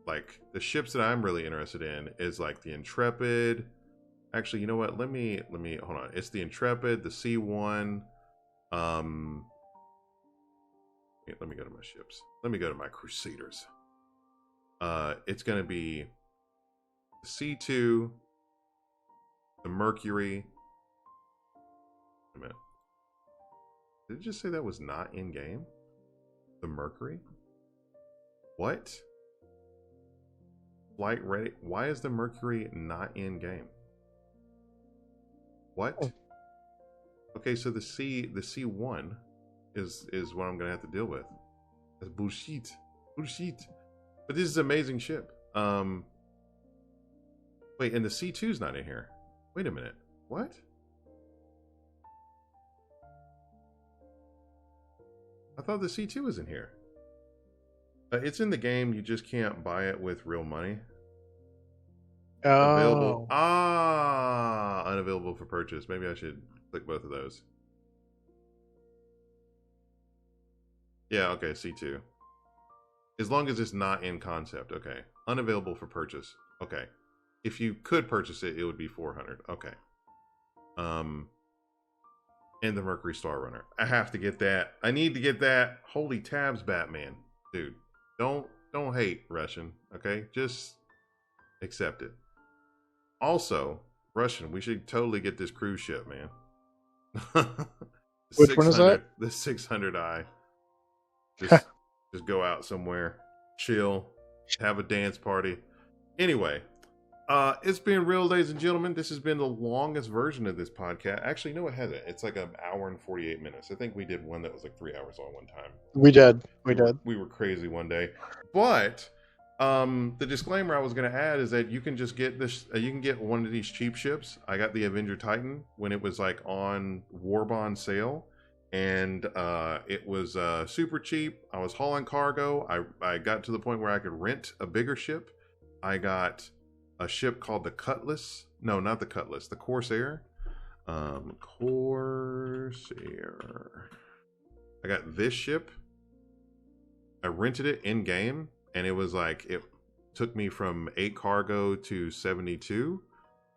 like the ships that I'm really interested in is like the Intrepid. Actually, you know what? Let me hold on. It's the Intrepid, the C1. Let me go to my ships. Let me go to my Crusaders. It's going to be the C2, the Mercury. Wait a minute. Did it just say that was not in game? The Mercury? What? Flight ready? Why is the Mercury not in game? What? Okay, so the C1 is what I'm gonna have to deal with. That's bullshit. But this is an amazing ship. Wait, and the C2's not in here. Wait a minute. What? I thought the C2 was in here. It's in the game. You just can't buy it with real money. Oh. Available. Unavailable for purchase. Maybe I should click both of those. Yeah, okay, C2. As long as it's not in concept, okay. Unavailable for purchase. Okay. If you could purchase it, it would be 400. Okay. And the Mercury Star Runner. I have to get that. I need to get that. Holy tabs, Batman. Dude, don't hate Russian, okay? Just accept it. Also, Russian, we should totally get this cruise ship, man. Which one is that? The 600i. Just go out somewhere, chill, have a dance party. Anyway, it's been real, ladies and gentlemen. This has been the longest version of this podcast. Actually, no, it hasn't. It's like an hour and 48 minutes. I think we did one that was like 3 hours long one time. We did. We were crazy one day. But the disclaimer I was going to add is that you can just get this. You can get one of these cheap ships. I got the Avenger Titan when it was like on War Bond sale. And it was super cheap. I was hauling cargo. I got to the point where I could rent a bigger ship. I got a ship called the Cutlass. No, not the Cutlass. The Corsair. Corsair. I got this ship. I rented it in game, and it was like took me from 8 cargo to 72,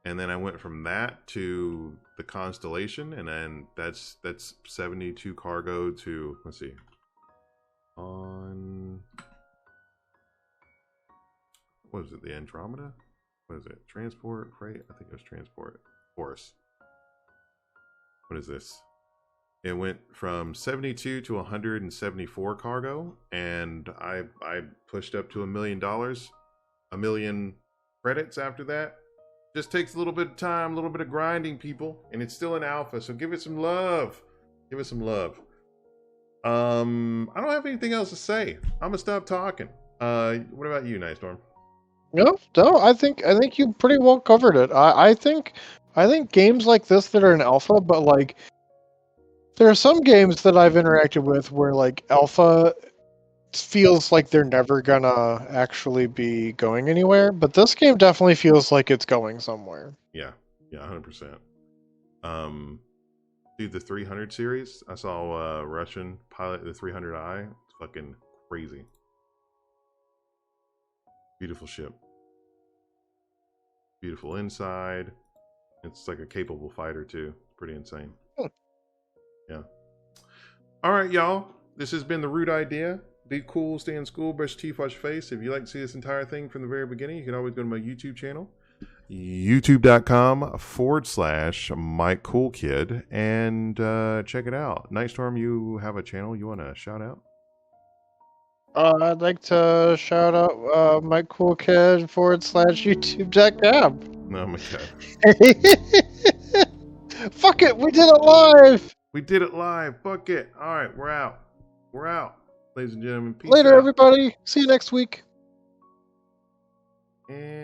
and then I went from that to the Constellation, and then that's 72 cargo to, let's see, on, what is it, the Andromeda? What is it, transport, freight? I think it was transport. Force. What is this? It went from 72 to 174 cargo, and I pushed up to $1 million, 1 million credits after that. Just takes a little bit of time, a little bit of grinding, people, and it's still an alpha, so give it some love. Give it some love. I don't have anything else to say. I'm gonna stop talking. What about you, Night Storm? No, I think you pretty well covered it. I think games like this that are in alpha, but like there are some games that I've interacted with where like alpha feels like they're never gonna actually be going anywhere, but this game definitely feels like it's going somewhere. Yeah, 100%. Dude, the 300 series, I saw Russian pilot the 300i. It's fucking crazy. Beautiful ship. Beautiful inside. It's like a capable fighter too. Pretty insane. Yeah. All right, y'all. This has been The Root Idea. Be cool, stay in school, brush your teeth, wash your face. If you'd like to see this entire thing from the very beginning, you can always go to my YouTube channel. youtube.com/MikeCoolKid and check it out. Nightstorm, you have a channel you want to shout out? I'd like to shout out MikeCoolKid /YouTube.com. Oh my god. Fuck it, we did it live! We did it live. Fuck it. All right, we're out. We're out. Ladies and gentlemen, peace Later, out. everybody. See you next week. And